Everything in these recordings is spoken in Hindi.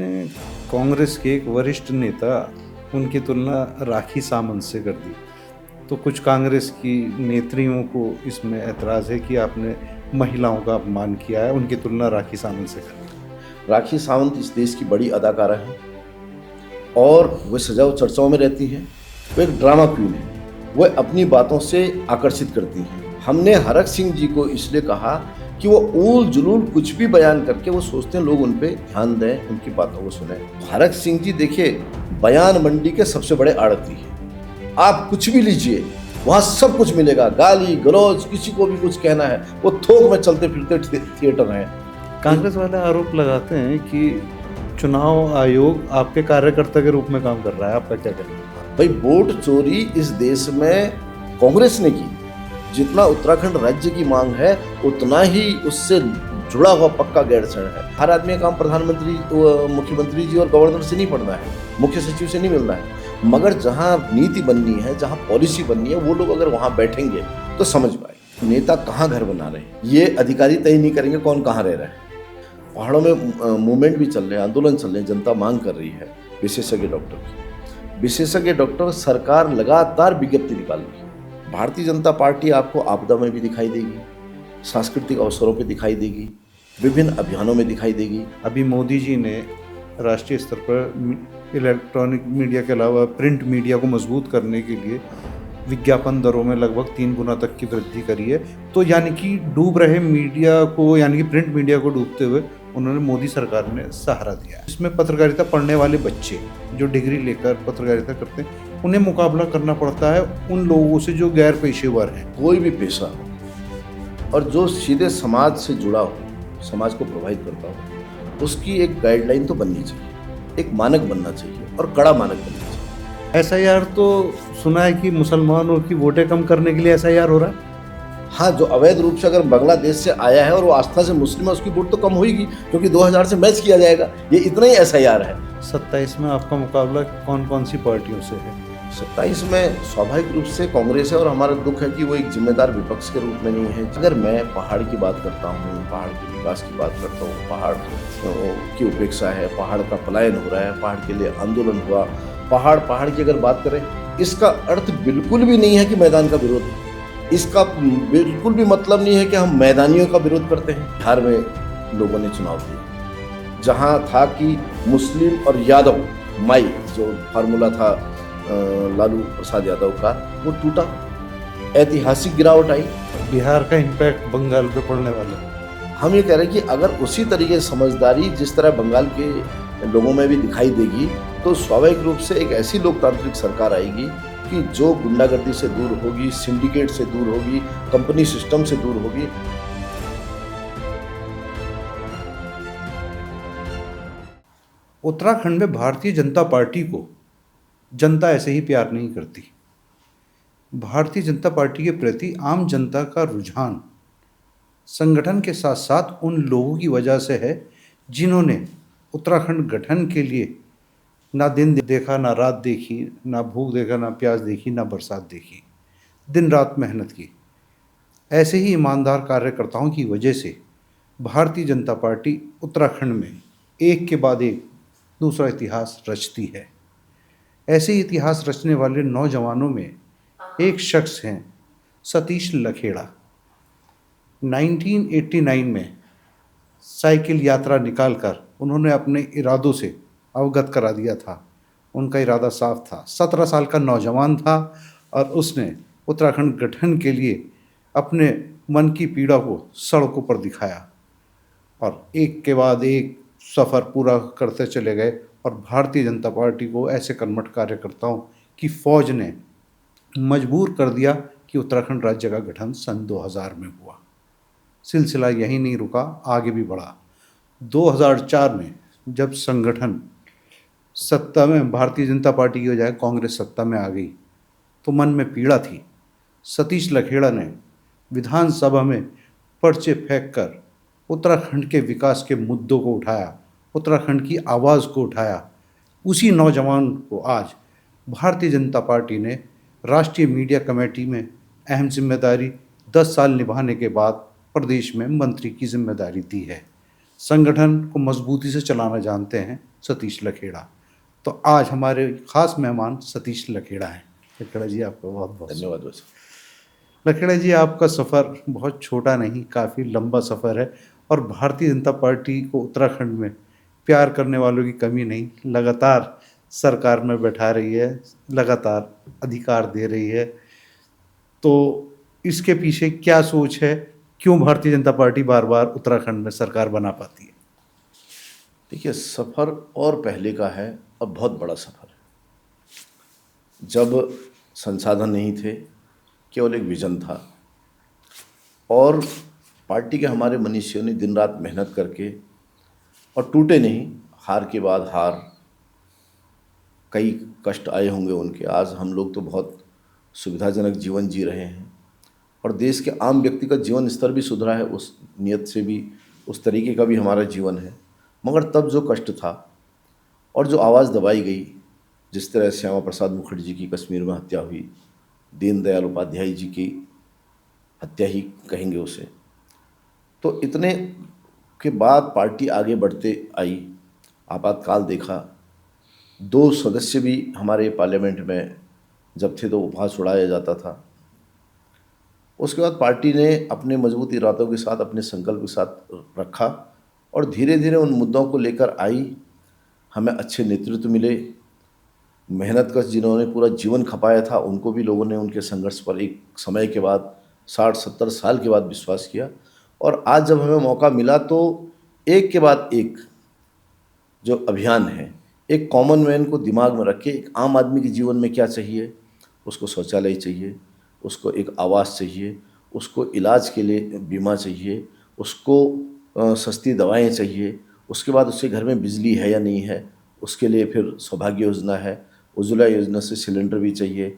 आपने कांग्रेस के एक वरिष्ठ नेता उनकी तुलना राखी सावंत से कर दी, तो कुछ कांग्रेस की नेत्रियों को इसमें ऐतराज़ है कि आपने महिलाओं का अपमान किया है, उनकी तुलना राखी सावंत से कर दी। राखी सावंत इस देश की बड़ी अदाकारा है और वह सजाओ चर्चाओं में रहती हैं। वो एक ड्रामा क्वीन है, वह अपनी बातों से आकर्षित करती हैं। हमने हरक सिंह जी को इसलिए कहा कि वो ऊल जुलूल कुछ भी बयान करके वो सोचते हैं लोग उन पे ध्यान दें, उनकी बातों को सुने। हरक सिंह जी देखिए बयान मंडी के सबसे बड़े आड़ती हैं। आप कुछ भी लीजिए वहाँ सब कुछ मिलेगा, गाली गलौज, किसी को भी कुछ कहना है वो थोक में चलते फिरते थिएटर हैं। कांग्रेस वाले आरोप लगाते हैं कि चुनाव आयोग आपके कार्यकर्ता के रूप में काम कर रहा है, आपका क्या कहना है? भाई वोट चोरी इस देश में कांग्रेस ने की, जितना उत्तराखंड राज्य की मांग है उतना ही उससे जुड़ा हुआ पक्का गैरसैंण है। हर आदमी का काम प्रधानमंत्री, मुख्यमंत्री जी और गवर्नर से नहीं पड़ना है, मुख्य सचिव से नहीं मिलना है, मगर जहाँ नीति बननी है, जहाँ पॉलिसी बननी है, वो लोग अगर वहाँ बैठेंगे तो समझ पाए नेता कहाँ घर बना रहे हैं। ये अधिकारी तय नहीं करेंगे कौन कहाँ रह रहा है। पहाड़ों में मूवमेंट भी चल रहे हैं, आंदोलन चल रहे हैं, जनता मांग कर रही है विशेषज्ञ डॉक्टर की। विशेषज्ञ डॉक्टर सरकार लगातार विज्ञप्ति निकाल रही है। भारतीय जनता पार्टी आपको आपदा में भी दिखाई देगी, सांस्कृतिक अवसरों पे दिखाई देगी, विभिन्न अभियानों में दिखाई देगी। अभी मोदी जी ने राष्ट्रीय स्तर पर इलेक्ट्रॉनिक मीडिया के अलावा प्रिंट मीडिया को मजबूत करने के लिए विज्ञापन दरों में लगभग 3 गुना तक की वृद्धि करी है। तो यानी कि डूब रहे मीडिया को, यानी कि प्रिंट मीडिया को डूबते हुए उन्होंने मोदी सरकार ने सहारा दिया। इसमें पत्रकारिता पढ़ने वाले बच्चे जो डिग्री लेकर पत्रकारिता करते हैं, उन्हें मुकाबला करना पड़ता है उन लोगों से जो गैर पेशेवर हैं। कोई भी पेशा हो और जो सीधे समाज से जुड़ा हो, समाज को प्रभावित करता हो, उसकी एक गाइडलाइन तो बननी चाहिए, एक मानक बनना चाहिए और कड़ा मानक बनना चाहिए। एसआईआर तो सुना है कि मुसलमानों की वोटें कम करने के लिए एसआईआर हो रहा है। हाँ, जो अवैध रूप से अगर बांग्लादेश से आया है और वो आस्था से मुस्लिम है, उसकी वोट तो कम होगी क्योंकि 2000 से मैच किया जाएगा। ये इतना ही एसआईआर है। 27 में आपका मुकाबला कौन कौन सी पार्टियों से है? 27 में स्वाभाविक रूप से कांग्रेस है और हमारा दुख है कि वो एक जिम्मेदार विपक्ष के रूप में नहीं है। अगर मैं पहाड़ की बात करता हूँ, पहाड़ के विकास की बात करता हूँ, पहाड़ की उपेक्षा है, पहाड़ का पलायन हो रहा है, पहाड़ के लिए आंदोलन हुआ, पहाड़ की अगर बात करें, इसका अर्थ बिल्कुल भी नहीं है कि मैदान का विरोध है। इसका बिल्कुल भी मतलब नहीं है कि हम मैदानियों का विरोध करते हैं। बिहार में लोगों ने चुनाव दिया, जहाँ था कि मुस्लिम और यादव माई, जो फार्मूला था लालू प्रसाद यादव का, वो टूटा, ऐतिहासिक गिरावट आई। बिहार का इम्पैक्ट बंगाल पे पड़ने वाला है। हम ये कह रहे हैं कि अगर उसी तरीके से समझदारी जिस तरह बंगाल के लोगों में भी दिखाई देगी तो स्वाभाविक रूप से एक ऐसी लोकतांत्रिक सरकार आएगी कि जो गुंडागर्दी से दूर होगी, सिंडिकेट से दूर होगी, कंपनी सिस्टम से दूर होगी। उत्तराखंड में भारतीय जनता पार्टी को जनता ऐसे ही प्यार नहीं करती। भारतीय जनता पार्टी के प्रति आम जनता का रुझान संगठन के साथ साथ उन लोगों की वजह से है जिन्होंने उत्तराखंड गठन के लिए ना दिन देखा, ना रात देखी, ना भूख देखा, ना प्यास देखी, ना बरसात देखी, दिन रात मेहनत की। ऐसे ही ईमानदार कार्यकर्ताओं की वजह से भारतीय जनता पार्टी उत्तराखंड में एक के बाद एक दूसरा इतिहास रचती है। ऐसे ही इतिहास रचने वाले नौजवानों में एक शख्स हैं सतीश लखेड़ा। 1989 में साइकिल यात्रा निकालकर उन्होंने अपने इरादों से अवगत करा दिया था। उनका इरादा साफ था। 17 साल का नौजवान था और उसने उत्तराखंड गठन के लिए अपने मन की पीड़ा को सड़कों पर दिखाया और एक के बाद एक सफ़र पूरा करते चले गए और भारतीय जनता पार्टी को ऐसे कर्मठ कार्यकर्ताओं की फौज ने मजबूर कर दिया कि उत्तराखंड राज्य का गठन सन 2000 में हुआ। सिलसिला यहीं नहीं रुका, आगे भी बढ़ा। 2004 में जब संगठन सत्ता में, भारतीय जनता पार्टी की बजाय कांग्रेस सत्ता में आ गई, तो मन में पीड़ा थी। सतीश लखेड़ा ने विधानसभा में पर्चे फेंक कर उत्तराखंड के विकास के मुद्दों को उठाया, उत्तराखंड की आवाज़ को उठाया। उसी नौजवान को आज भारतीय जनता पार्टी ने राष्ट्रीय मीडिया कमेटी में अहम जिम्मेदारी 10 साल निभाने के बाद प्रदेश में मंत्री की जिम्मेदारी दी है। संगठन को मजबूती से चलाना जानते हैं सतीश लखेड़ा। तो आज हमारे खास मेहमान सतीश लखेड़ा हैं। लखेड़ा जी आपका बहुत बहुत धन्यवाद वैसे। लखेड़ा जी, आपका सफ़र बहुत छोटा नहीं, काफ़ी लंबा सफ़र है और भारतीय जनता पार्टी को उत्तराखंड में प्यार करने वालों की कमी नहीं, लगातार सरकार में बैठा रही है, लगातार अधिकार दे रही है। तो इसके पीछे क्या सोच है? क्यों भारतीय जनता पार्टी बार-बार उत्तराखंड में सरकार बना पाती है? देखिए, सफ़र और पहले का है और बहुत बड़ा सफ़र है। जब संसाधन नहीं थे, केवल एक विज़न था और पार्टी के हमारे मनीषियों ने दिन रात मेहनत करके और टूटे नहीं, हार के बाद हार, कई कष्ट आए होंगे उनके। आज हम लोग तो बहुत सुविधाजनक जीवन जी रहे हैं और देश के आम व्यक्ति का जीवन स्तर भी सुधरा है, उस नियत से भी, उस तरीके का भी हमारा जीवन है। मगर तब जो कष्ट था और जो आवाज़ दबाई गई, जिस तरह श्यामा प्रसाद मुखर्जी जी की कश्मीर में हत्या हुई, दीनदयाल उपाध्याय जी की हत्या ही कहेंगे उसे, तो इतने के बाद पार्टी आगे बढ़ते आई। आपातकाल देखा, 2 सदस्य भी हमारे पार्लियामेंट में जब थे तो उपहास उड़ाया जाता था। उसके बाद पार्टी ने अपने मजबूत इरादों के साथ, अपने संकल्प के साथ रखा और धीरे धीरे उन मुद्दों को लेकर आई। हमें अच्छे नेतृत्व मिले, मेहनतकश जिन्होंने पूरा जीवन खपाया था, उनको भी लोगों ने उनके संघर्ष पर एक समय के बाद 60-70 साल के बाद विश्वास किया। और आज जब हमें मौका मिला तो एक के बाद एक जो अभियान है, एक कॉमन मैन को दिमाग में रख के, एक आम आदमी के जीवन में क्या चाहिए, उसको शौचालय चाहिए, उसको एक आवास चाहिए, उसको इलाज के लिए बीमा चाहिए, उसको सस्ती दवाएं चाहिए, उसके बाद उसके घर में बिजली है या नहीं है, उसके लिए फिर सौभाग्य योजना है, उज्ज्वला योजना से सिलेंडर भी चाहिए,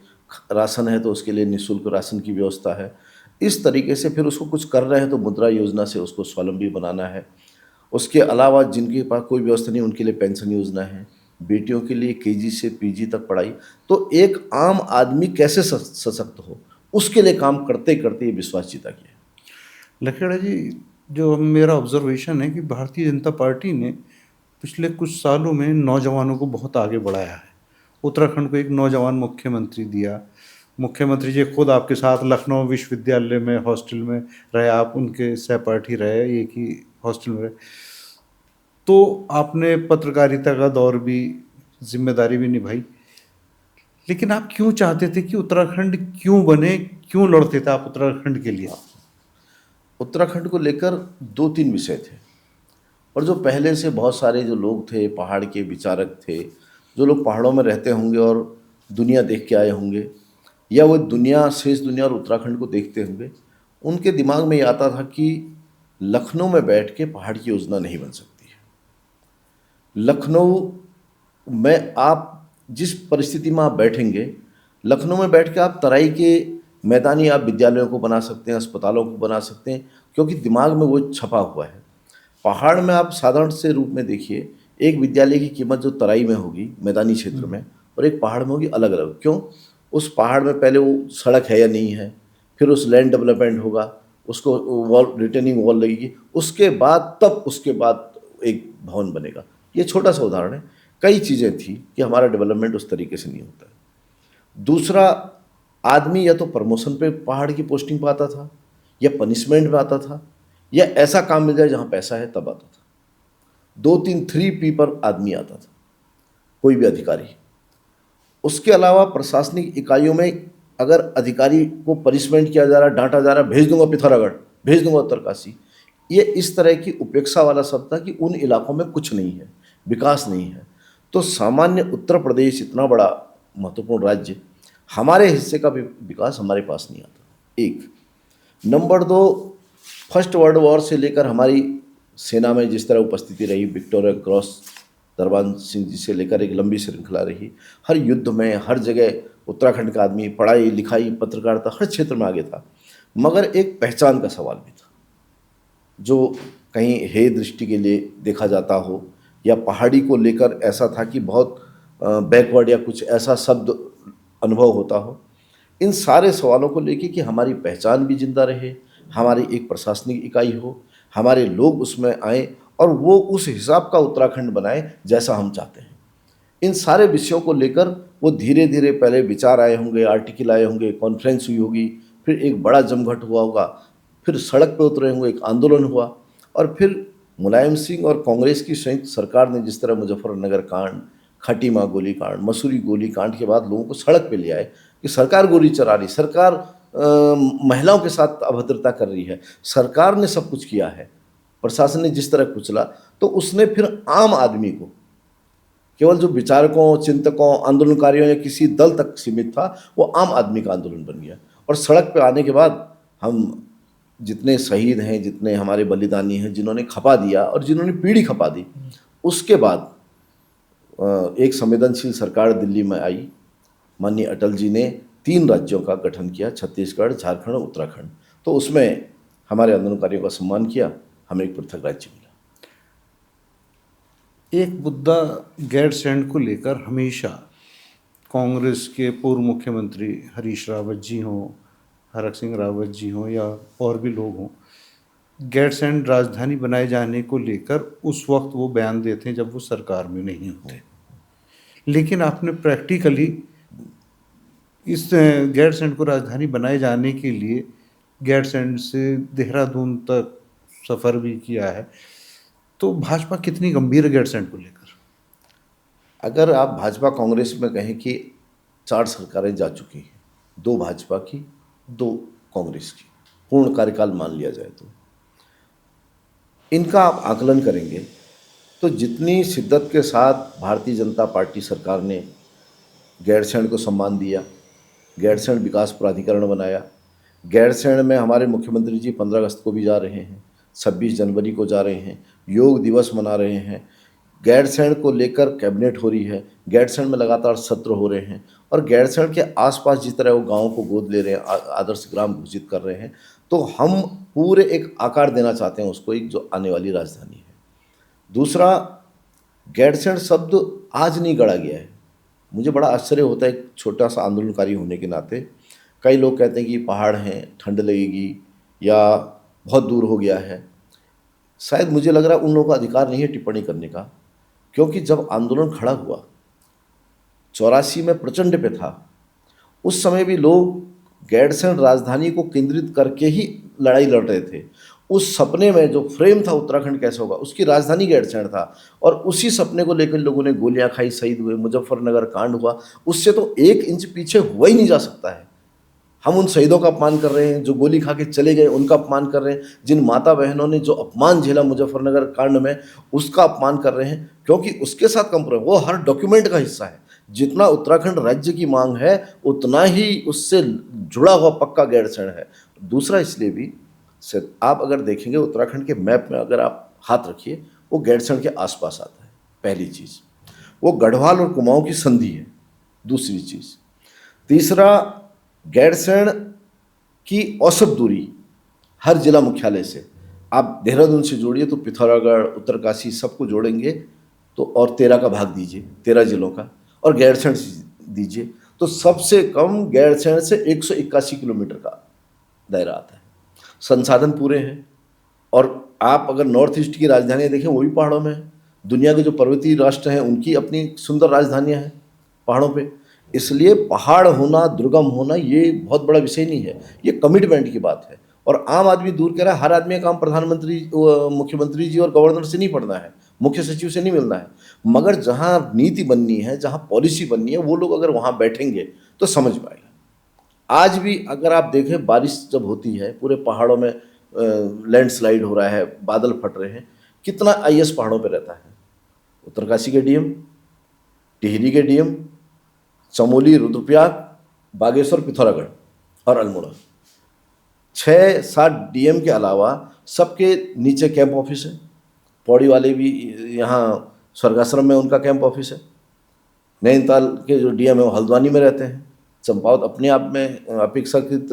राशन है तो उसके लिए निःशुल्क राशन की व्यवस्था है। इस तरीके से फिर उसको कुछ कर रहे हैं तो मुद्रा योजना से उसको स्वावलंबी बनाना है। उसके अलावा जिनके पास कोई व्यवस्था नहीं, उनके लिए पेंशन योजना है, बेटियों के लिए केजी से पीजी तक पढ़ाई। तो एक आम आदमी कैसे सशक्त हो, उसके लिए काम करते करते ये विश्वास जीता गया। लखेड़ा जी, जो मेरा ऑब्जर्वेशन है कि भारतीय जनता पार्टी ने पिछले कुछ सालों में नौजवानों को बहुत आगे बढ़ाया है। उत्तराखंड को एक नौजवान मुख्यमंत्री दिया। मुख्यमंत्री जी खुद आपके साथ लखनऊ विश्वविद्यालय में हॉस्टल में रहे, आप उनके सहपाठी रहे, एक ही हॉस्टल में रहे। तो आपने पत्रकारिता का दौर भी, जिम्मेदारी भी निभाई। लेकिन आप क्यों चाहते थे कि उत्तराखंड क्यों बने, क्यों लड़ते थे आप उत्तराखंड के लिए? उत्तराखंड को लेकर 2-3 विषय थे और जो पहले से बहुत सारे जो लोग थे, पहाड़ के विचारक थे, जो लोग पहाड़ों में रहते होंगे और दुनिया देख के आए होंगे, या वो दुनिया, शेष दुनिया और उत्तराखंड को देखते होंगे, उनके दिमाग में ये आता था कि लखनऊ में बैठ के पहाड़ की योजना नहीं बन सकती है। लखनऊ में आप जिस परिस्थिति में आप बैठेंगे, लखनऊ में बैठ के आप तराई के मैदानी आप विद्यालयों को बना सकते हैं, अस्पतालों को बना सकते हैं, क्योंकि दिमाग में वो छपा हुआ है। पहाड़ में आप साधारण से रूप में देखिए, एक विद्यालय की कीमत जो तराई में होगी, मैदानी क्षेत्र में, और एक पहाड़ में होगी, अलग अलग। क्यों? उस पहाड़ में पहले वो सड़क है या नहीं है, फिर उस लैंड डेवलपमेंट होगा, उसको वॉल, रिटेनिंग वॉल लगेगी, उसके बाद तब उसके बाद एक भवन बनेगा। ये छोटा सा उदाहरण है। कई चीज़ें थी कि हमारा डेवलपमेंट उस तरीके से नहीं होता है। दूसरा, आदमी या तो प्रमोशन पे पहाड़ की पोस्टिंग पर आता था, या पनिशमेंट में आता था, या ऐसा काम मिल जाए जहाँ पैसा है तब आता था। 2-3 3P पर आदमी आता था, कोई भी अधिकारी। उसके अलावा प्रशासनिक इकाइयों में अगर अधिकारी को पनिशमेंट किया जा रहा, डांटा जा रहा, भेज दूंगा पिथौरागढ़, भेज दूंगा उत्तरकाशी, ये इस तरह की उपेक्षा वाला शब्द था कि उन इलाकों में कुछ नहीं है, विकास नहीं है। तो सामान्य उत्तर प्रदेश इतना बड़ा महत्वपूर्ण राज्य, हमारे हिस्से का भी विकास हमारे पास नहीं आता। एक नंबर 2, फर्स्ट वर्ल्ड वॉर से लेकर हमारी सेना में जिस तरह उपस्थिति रही, विक्टोरिया क्रॉस दरबान सिंह जी से लेकर एक लंबी श्रृंखला रही। हर युद्ध में, हर जगह उत्तराखंड का आदमी पढ़ाई लिखाई, पत्रकारिता, हर क्षेत्र में आगे था। मगर एक पहचान का सवाल भी था, जो कहीं हे दृष्टि के लिए देखा जाता हो, या पहाड़ी को लेकर ऐसा था कि बहुत बैकवर्ड या कुछ ऐसा शब्द अनुभव होता हो। इन सारे सवालों को लेके कि हमारी पहचान भी जिंदा रहे, हमारी एक प्रशासनिक इकाई हो, हमारे लोग उसमें आए और वो उस हिसाब का उत्तराखंड बनाए जैसा हम चाहते हैं। इन सारे विषयों को लेकर वो धीरे धीरे पहले विचार आए होंगे, आर्टिकल आए होंगे, कॉन्फ्रेंस हुई होगी, फिर एक बड़ा जमघट हुआ होगा, फिर सड़क पे उतरे होंगे, एक आंदोलन हुआ, और फिर मुलायम सिंह और कांग्रेस की संयुक्त सरकार ने जिस तरह मुजफ्फरनगर कांड, खटीमा गोली कांड, मसूरी गोली कांड के बाद लोगों को सड़क पे ले आए कि सरकार गोली चला रही, सरकार महिलाओं के साथ अभद्रता कर रही है, सरकार ने सब कुछ किया है, प्रशासन ने जिस तरह कुचला, तो उसने फिर आम आदमी को, केवल जो विचारकों, चिंतकों, आंदोलनकारियों या किसी दल तक सीमित था, वो आम आदमी का आंदोलन बन गया। और सड़क पे आने के बाद हम जितने शहीद हैं, जितने हमारे बलिदानी हैं, जिन्होंने खपा दिया और जिन्होंने पीढ़ी खपा दी, उसके बाद एक संवेदनशील सरकार दिल्ली में आई। माननीय अटल जी ने 3 राज्यों का गठन किया, छत्तीसगढ़, झारखंड और उत्तराखंड। तो उसमें हमारे आंदोलनकारियों का सम्मान किया, हमें एक पृथक राज्य मिला। एक मुद्दा गैरसैंण को लेकर हमेशा कांग्रेस के पूर्व मुख्यमंत्री हरीश रावत जी हों, हरक सिंह रावत जी हों या और भी लोग हों, गैरसैंण राजधानी बनाए जाने को लेकर उस वक्त वो बयान देते हैं जब वो सरकार में नहीं होते। लेकिन आपने प्रैक्टिकली इस गैरसैंण को राजधानी बनाए जाने के लिए गैरसैंण से देहरादून तक सफ़र भी किया है। तो भाजपा कितनी गंभीर है गैरसैंण को लेकर? अगर आप भाजपा कांग्रेस में कहें कि 4 सरकारें जा चुकी हैं, 2 भाजपा की, 2 कांग्रेस की, पूर्ण कार्यकाल मान लिया जाए तो इनका आप आकलन करेंगे तो जितनी शिद्दत के साथ भारतीय जनता पार्टी सरकार ने गैरसैंण को सम्मान दिया, गैरसैंण विकास प्राधिकरण बनाया, गैरसैंण में हमारे मुख्यमंत्री जी 15 अगस्त को भी जा रहे हैं, 26 जनवरी को जा रहे हैं, योग दिवस मना रहे हैं, गैरसैंण को लेकर कैबिनेट हो रही है, गैरसैंण में लगातार सत्र हो रहे हैं, और गैरसैंण के आसपास जिस तरह वो गाँव को गोद ले रहे हैं, आदर्श ग्राम घोषित कर रहे हैं, तो हम पूरे एक आकार देना चाहते हैं उसको, एक जो आने वाली राजधानी है। दूसरा, गैरसैंण शब्द आज नहीं गढ़ा गया है। मुझे बड़ा आश्चर्य होता है एक छोटा सा आंदोलनकारी होने के नाते। कई लोग कहते हैं कि पहाड़ हैं, ठंड लगेगी या बहुत दूर हो गया है। शायद मुझे लग रहा है उन लोगों का अधिकार नहीं है टिप्पणी करने का, क्योंकि जब आंदोलन खड़ा हुआ 84 में प्रचंड पे था, उस समय भी लोग गैरसैंण राजधानी को केंद्रित करके ही लड़ाई लड़ रहे थे। उस सपने में जो फ्रेम था उत्तराखंड कैसे होगा, उसकी राजधानी गैरसैंण था, और उसी सपने को लेकर लोगों ने गोलियां खाई, शहीद हुए, मुजफ्फरनगर कांड हुआ। उससे तो 1 इंच पीछे हुआ ही नहीं जा सकता है। हम उन शहीदों का अपमान कर रहे हैं, जो गोली खा के चले गए उनका अपमान कर रहे हैं, जिन माता बहनों ने जो अपमान झेला मुजफ्फरनगर कांड में उसका अपमान कर रहे हैं, क्योंकि उसके साथ कंप्रोमाइज, वो हर डॉक्यूमेंट का हिस्सा है। जितना उत्तराखंड राज्य की मांग है उतना ही उससे जुड़ा हुआ पक्का गैरसैंण है। दूसरा इसलिए भी, आप अगर देखेंगे उत्तराखंड के मैप में अगर आप हाथ रखिए, वो गैरसैंण के आसपास आता है। पहली चीज़, वो गढ़वाल और कुमाऊं की संधि है। दूसरी चीज़, तीसरा, गैरसैंण की औसत दूरी हर जिला मुख्यालय से, आप देहरादून से जोड़िए तो पिथौरागढ़, उत्तरकाशी सबको जोड़ेंगे तो, और 13 का भाग दीजिए, 13 जिलों का, और गैरसैंण दीजिए तो सबसे कम गैरसैंण से 181 किलोमीटर का दायरा आता है। संसाधन पूरे हैं, और आप अगर नॉर्थ ईस्ट की राजधानियाँ देखें वो भी पहाड़ों में है। दुनिया के जो पर्वतीय राष्ट्र हैं उनकी अपनी सुंदर राजधानियाँ हैं पहाड़ों पे। इसलिए पहाड़ होना, दुर्गम होना ये बहुत बड़ा विषय नहीं है, ये कमिटमेंट की बात है। और आम आदमी दूर कह रहा है, हर आदमी का काम प्रधानमंत्री, मुख्यमंत्री जी और गवर्नर से नहीं पढ़ना है, मुख्य सचिव से नहीं मिलना है, मगर जहाँ नीति बननी है, जहाँ पॉलिसी बननी है, वो लोग अगर वहाँ बैठेंगे तो समझ पाएगा। आज भी अगर आप देखें, बारिश जब होती है पूरे पहाड़ों में लैंडस्लाइड हो रहा है, बादल फट रहे हैं, कितना आईएएस पहाड़ों पे रहता है। उत्तरकाशी के डीएम, टिहरी के डीएम, चमोली, रुद्रप्रयाग, बागेश्वर, पिथौरागढ़ और अल्मोड़ा, 6-7 डीएम के अलावा सबके नीचे कैंप ऑफिस है। पौड़ी वाले भी यहाँ स्वर्गाश्रम में उनका कैंप ऑफिस है। नैनीताल के जो डीएम है वो हल्द्वानी में रहते हैं। चंपावत अपने आप में अपेक्षाकृत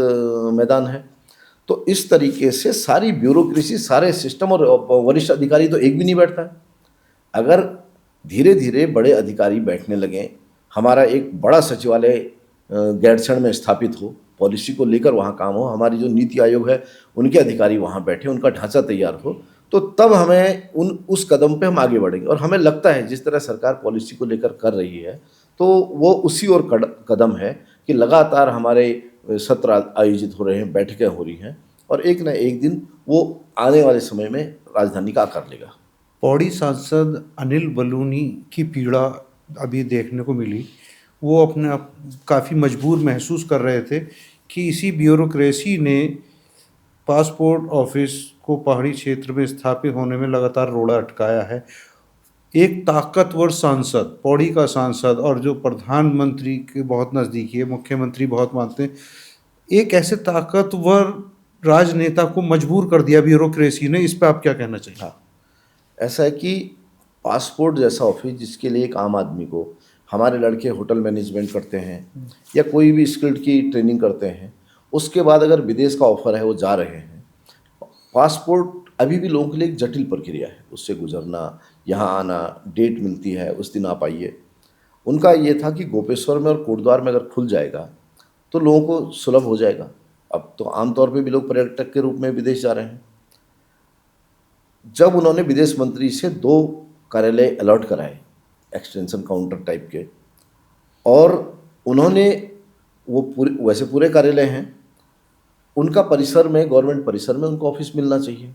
मैदान है। तो इस तरीके से सारी ब्यूरोक्रेसी, सारे सिस्टम और वरिष्ठ अधिकारी तो एक भी नहीं बैठता है। अगर धीरे धीरे बड़े अधिकारी बैठने लगें, हमारा एक बड़ा सचिवालय गैरसैंण में स्थापित हो, पॉलिसी को लेकर वहाँ काम हो, हमारी जो नीति आयोग है उनके अधिकारी वहाँ बैठे, उनका ढांचा तैयार हो, तो तब हमें उस कदम पे हम आगे बढ़ेंगे। और हमें लगता है जिस तरह सरकार पॉलिसी को लेकर कर रही है, तो वो उसी ओर कदम है कि लगातार हमारे सत्र आयोजित हो रहे हैं, बैठकें हो रही हैं, और एक ना एक दिन वो आने वाले समय में राजधानी का आकार लेगा। पौड़ी सांसद अनिल बलूनी की पीड़ा अभी देखने को मिली। वो अपने आप काफ़ी मजबूर महसूस कर रहे थे कि इसी ब्यूरोक्रेसी ने पासपोर्ट ऑफिस को पहाड़ी क्षेत्र में स्थापित होने में लगातार रोड़ा अटकाया है। एक ताकतवर सांसद, पौड़ी का सांसद, और जो प्रधानमंत्री के बहुत नज़दीकी है, मुख्यमंत्री बहुत मानते हैं, एक ऐसे ताकतवर राजनेता को मजबूर कर दिया ब्यूरोक्रेसी ने। इस पर आप क्या कहना चाहिए? हाँ, ऐसा है कि पासपोर्ट जैसा ऑफिस जिसके लिए एक आम आदमी को, हमारे लड़के होटल मैनेजमेंट करते हैं या कोई भी स्किल्ड की ट्रेनिंग करते हैं, उसके बाद अगर विदेश का ऑफर है वो जा रहे हैं। पासपोर्ट अभी भी लोगों के लिए एक जटिल प्रक्रिया है, उससे गुजरना, यहाँ आना, डेट मिलती है उस दिन आप आइए। उनका ये था कि गोपेश्वर में और कोटद्वार में अगर खुल जाएगा तो लोगों को सुलभ हो जाएगा। अब तो आमतौर पे भी लोग पर्यटक के रूप में विदेश जा रहे हैं। जब उन्होंने विदेश मंत्री से 2 कार्यालय अलॉट कराए, एक्सटेंशन काउंटर टाइप के, और उन्होंने वो वैसे पूरे कार्यालय हैं, उनका परिसर में, गवर्नमेंट परिसर में उनको ऑफिस मिलना चाहिए।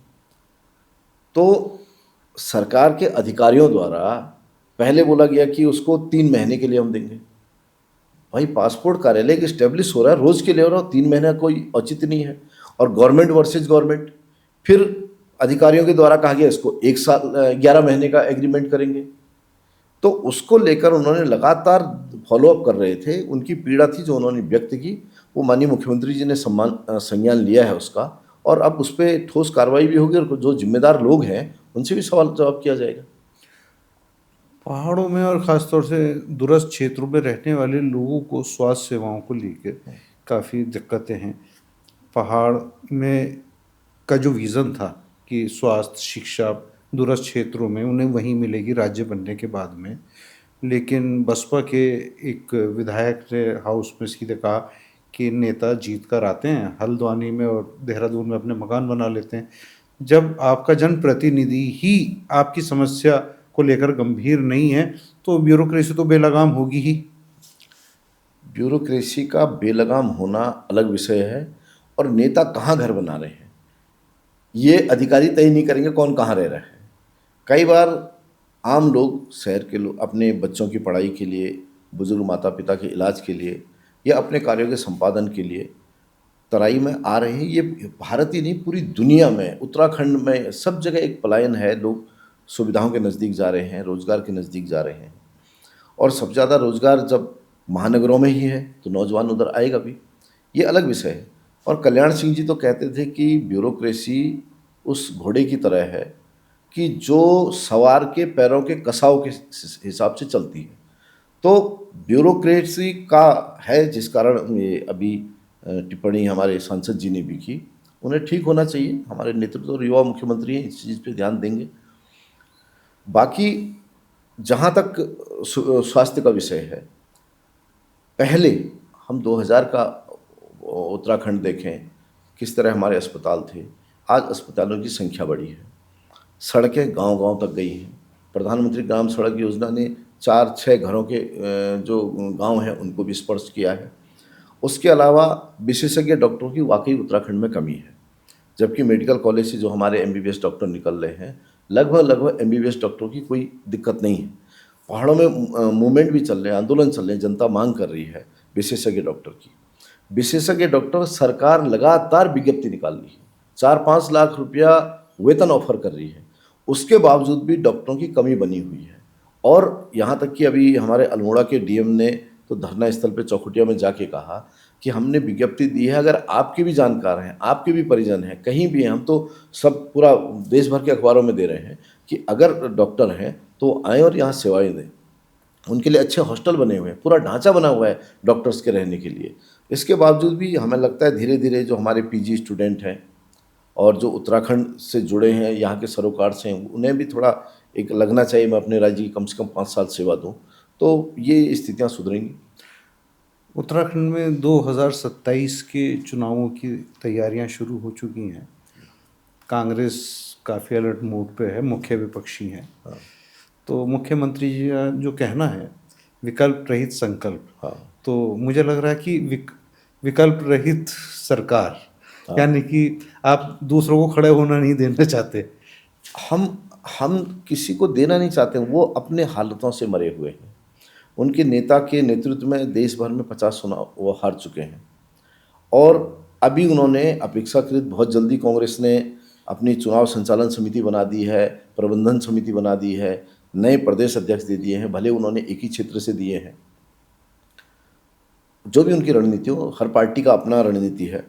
तो सरकार के अधिकारियों द्वारा पहले बोला गया कि उसको 3 महीने के लिए हम देंगे। भाई, पासपोर्ट कार्यालय एक इस्टेब्लिश हो रहा है, रोज़ के लिए हो रहा है, 3 महीने कोई औचित्य नहीं है। और गवर्नमेंट वर्सेज गवर्नमेंट, फिर अधिकारियों के द्वारा कहा गया इसको 1 साल 11 महीने का एग्रीमेंट करेंगे। तो उसको लेकर उन्होंने लगातार फॉलोअप कर रहे थे। उनकी पीड़ा थी जो उन्होंने व्यक्त की, वो माननीय मुख्यमंत्री जी ने संज्ञान लिया है उसका, और अब उस पर ठोस कार्रवाई भी होगी, और जो जिम्मेदार लोग हैं उनसे भी सवाल जवाब किया जाएगा। पहाड़ों में और ख़ासतौर से दूरस्थ क्षेत्रों में रहने वाले लोगों को स्वास्थ्य सेवाओं को लेकर काफ़ी दिक्कतें हैं। पहाड़ में का जो विज़न था कि स्वास्थ्य, शिक्षा दूरस्थ क्षेत्रों में उन्हें वहीं मिलेगी राज्य बनने के बाद में, लेकिन बसपा के एक विधायक ने हाउस में सीधे कहा कि नेता जीत कर आते हैं, हल्द्वानी में और देहरादून में अपने मकान बना लेते हैं। जब आपका जनप्रतिनिधि ही आपकी समस्या को लेकर गंभीर नहीं है, तो ब्यूरोक्रेसी तो बेलगाम होगी ही। ब्यूरोक्रेसी का बेलगाम होना अलग विषय है, और नेता कहाँ घर बना रहे हैं ये अधिकारी तय नहीं करेंगे कौन कहाँ रह रहा है। कई बार आम लोग, शहर के लोग, अपने बच्चों की पढ़ाई के लिए, बुजुर्ग माता पिता के इलाज के लिए, या अपने कार्यों के संपादन के लिए तराई में आ रहे हैं। ये भारत ही नहीं, पूरी दुनिया में, उत्तराखंड में, सब जगह एक पलायन है। लोग सुविधाओं के नज़दीक जा रहे हैं, रोज़गार के नज़दीक जा रहे हैं, और सबसे ज़्यादा रोज़गार जब महानगरों में ही है तो नौजवान उधर आएगा भी, ये अलग विषय है। और कल्याण सिंह जी तो कहते थे कि ब्यूरोक्रेसी उस घोड़े की तरह है कि जो सवार के पैरों के कसाव के हिसाब से चलती है। तो ब्यूरोक्रेसी का है, जिस कारण ये अभी टिप्पणी हमारे सांसद जी ने भी की, उन्हें ठीक होना चाहिए। हमारे नेतृत्व और युवा मुख्यमंत्री हैं, इस चीज़ पे ध्यान देंगे। बाकी जहाँ तक स्वास्थ्य का विषय है, पहले हम 2000 का उत्तराखंड देखें, किस तरह हमारे अस्पताल थे। आज अस्पतालों की संख्या बढ़ी है, सड़कें गांव-गांव तक गई हैं। प्रधानमंत्री ग्राम सड़क योजना ने 4-6 घरों के जो गांव हैं उनको भी स्पर्श किया है। उसके अलावा विशेषज्ञ डॉक्टरों की वाकई उत्तराखंड में कमी है, जबकि मेडिकल कॉलेज से जो हमारे MBBS डॉक्टर निकल रहे हैं, लगभग MBBS डॉक्टरों की कोई दिक्कत नहीं है। पहाड़ों में मूवमेंट भी चल रहे हैं, आंदोलन चल रहे हैं, जनता मांग कर रही है विशेषज्ञ डॉक्टर की। विशेषज्ञ डॉक्टर सरकार लगातार विज्ञप्ति निकाल रही है, 4-5 लाख रुपया वेतन ऑफर कर रही है, उसके बावजूद भी डॉक्टरों की कमी बनी हुई है। और यहाँ तक कि अभी हमारे अल्मोड़ा के DM ने तो धरना स्थल पे चौखुटिया में जाके कहा कि हमने विज्ञप्ति दी है, अगर आपके भी जानकार हैं, आपके भी परिजन हैं, कहीं भी हैं, हम तो सब पूरा देश भर के अखबारों में दे रहे हैं कि अगर डॉक्टर हैं तो आएँ और यहाँ सेवाएं दें। उनके लिए अच्छे हॉस्टल बने हुए हैं, पूरा ढांचा बना हुआ है डॉक्टर्स के रहने के लिए। इसके बावजूद भी हमें लगता है धीरे धीरे जो हमारे PG स्टूडेंट हैं और जो उत्तराखंड से जुड़े हैं, यहाँ के सरोकार हैं, उन्हें भी थोड़ा एक लगना चाहिए मैं अपने राज्य की कम से कम 5 साल सेवा दूँ, तो ये स्थितियाँ सुधरेंगी। उत्तराखंड में 2027 के चुनावों की तैयारियां शुरू हो चुकी हैं। कांग्रेस काफ़ी अलर्ट मूड पे है, मुख्य विपक्षी हैं। तो मुख्यमंत्री जी का जो कहना है विकल्प रहित संकल्प, तो मुझे लग रहा है कि विकल्प रहित सरकार, यानी कि आप दूसरों को खड़े होना नहीं देना चाहते। हम किसी को देना नहीं चाहते, वो अपने हालतों से मरे हुए हैं। उनके नेता के नेतृत्व में देश भर में 50 चुनाव वो हार चुके हैं, और अभी उन्होंने अपेक्षाकृत बहुत जल्दी कांग्रेस ने अपनी चुनाव संचालन समिति बना दी है, प्रबंधन समिति बना दी है, नए प्रदेश अध्यक्ष दे दिए हैं, भले उन्होंने एक ही क्षेत्र से दिए हैं। जो भी उनकी रणनीति हो, हर पार्टी का अपना रणनीति है,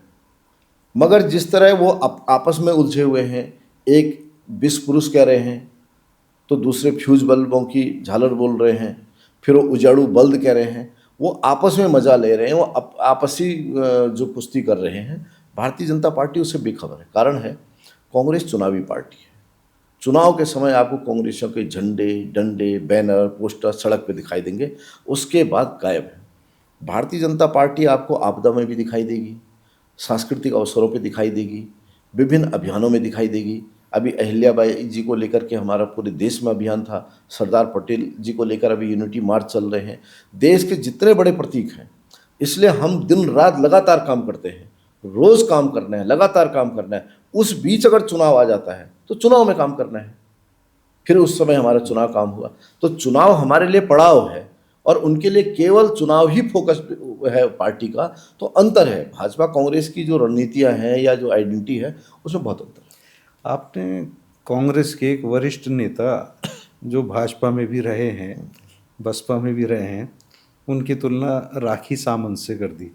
मगर जिस तरह वो आपस में उलझे हुए हैं, एक विष पुरुष कह रहे हैं तो दूसरे फ्यूज बल्बों की झालर बोल रहे हैं, फिर वो उजाड़ू बल्ब कह रहे हैं, वो आपस में मजा ले रहे हैं, वो आपसी जो कुश्ती कर रहे हैं। भारतीय जनता पार्टी उससे बेखबर है। कारण है, कांग्रेस चुनावी पार्टी है। चुनाव के समय आपको कांग्रेसियों के झंडे, डंडे, बैनर, पोस्टर सड़क पे दिखाई देंगे, उसके बाद गायब है। भारतीय जनता पार्टी आपको आपदा में भी दिखाई देगी, सांस्कृतिक अवसरों पे दिखाई देगी, विभिन्न अभियानों में दिखाई देगी। अभी अहिल्याबाई जी को लेकर के हमारा पूरे देश में अभियान था, सरदार पटेल जी को लेकर अभी यूनिटी मार्च चल रहे हैं। देश के जितने बड़े प्रतीक हैं, इसलिए हम दिन रात लगातार काम करते हैं, रोज़ काम करना है, लगातार काम करना है। उस बीच अगर चुनाव आ जाता है तो चुनाव में काम करना है, फिर उस समय हमारा चुनाव काम हुआ। तो चुनाव हमारे लिए पड़ाव है, और उनके लिए केवल चुनाव ही फोकस है पार्टी का। तो अंतर है, भाजपा कांग्रेस की जो रणनीतियाँ हैं या जो आइडेंटिटी है, उसमें बहुत अंतर है। आपने कांग्रेस के एक वरिष्ठ नेता जो भाजपा में भी रहे हैं, बसपा में भी रहे हैं, उनकी तुलना राखी सावंत से कर दी।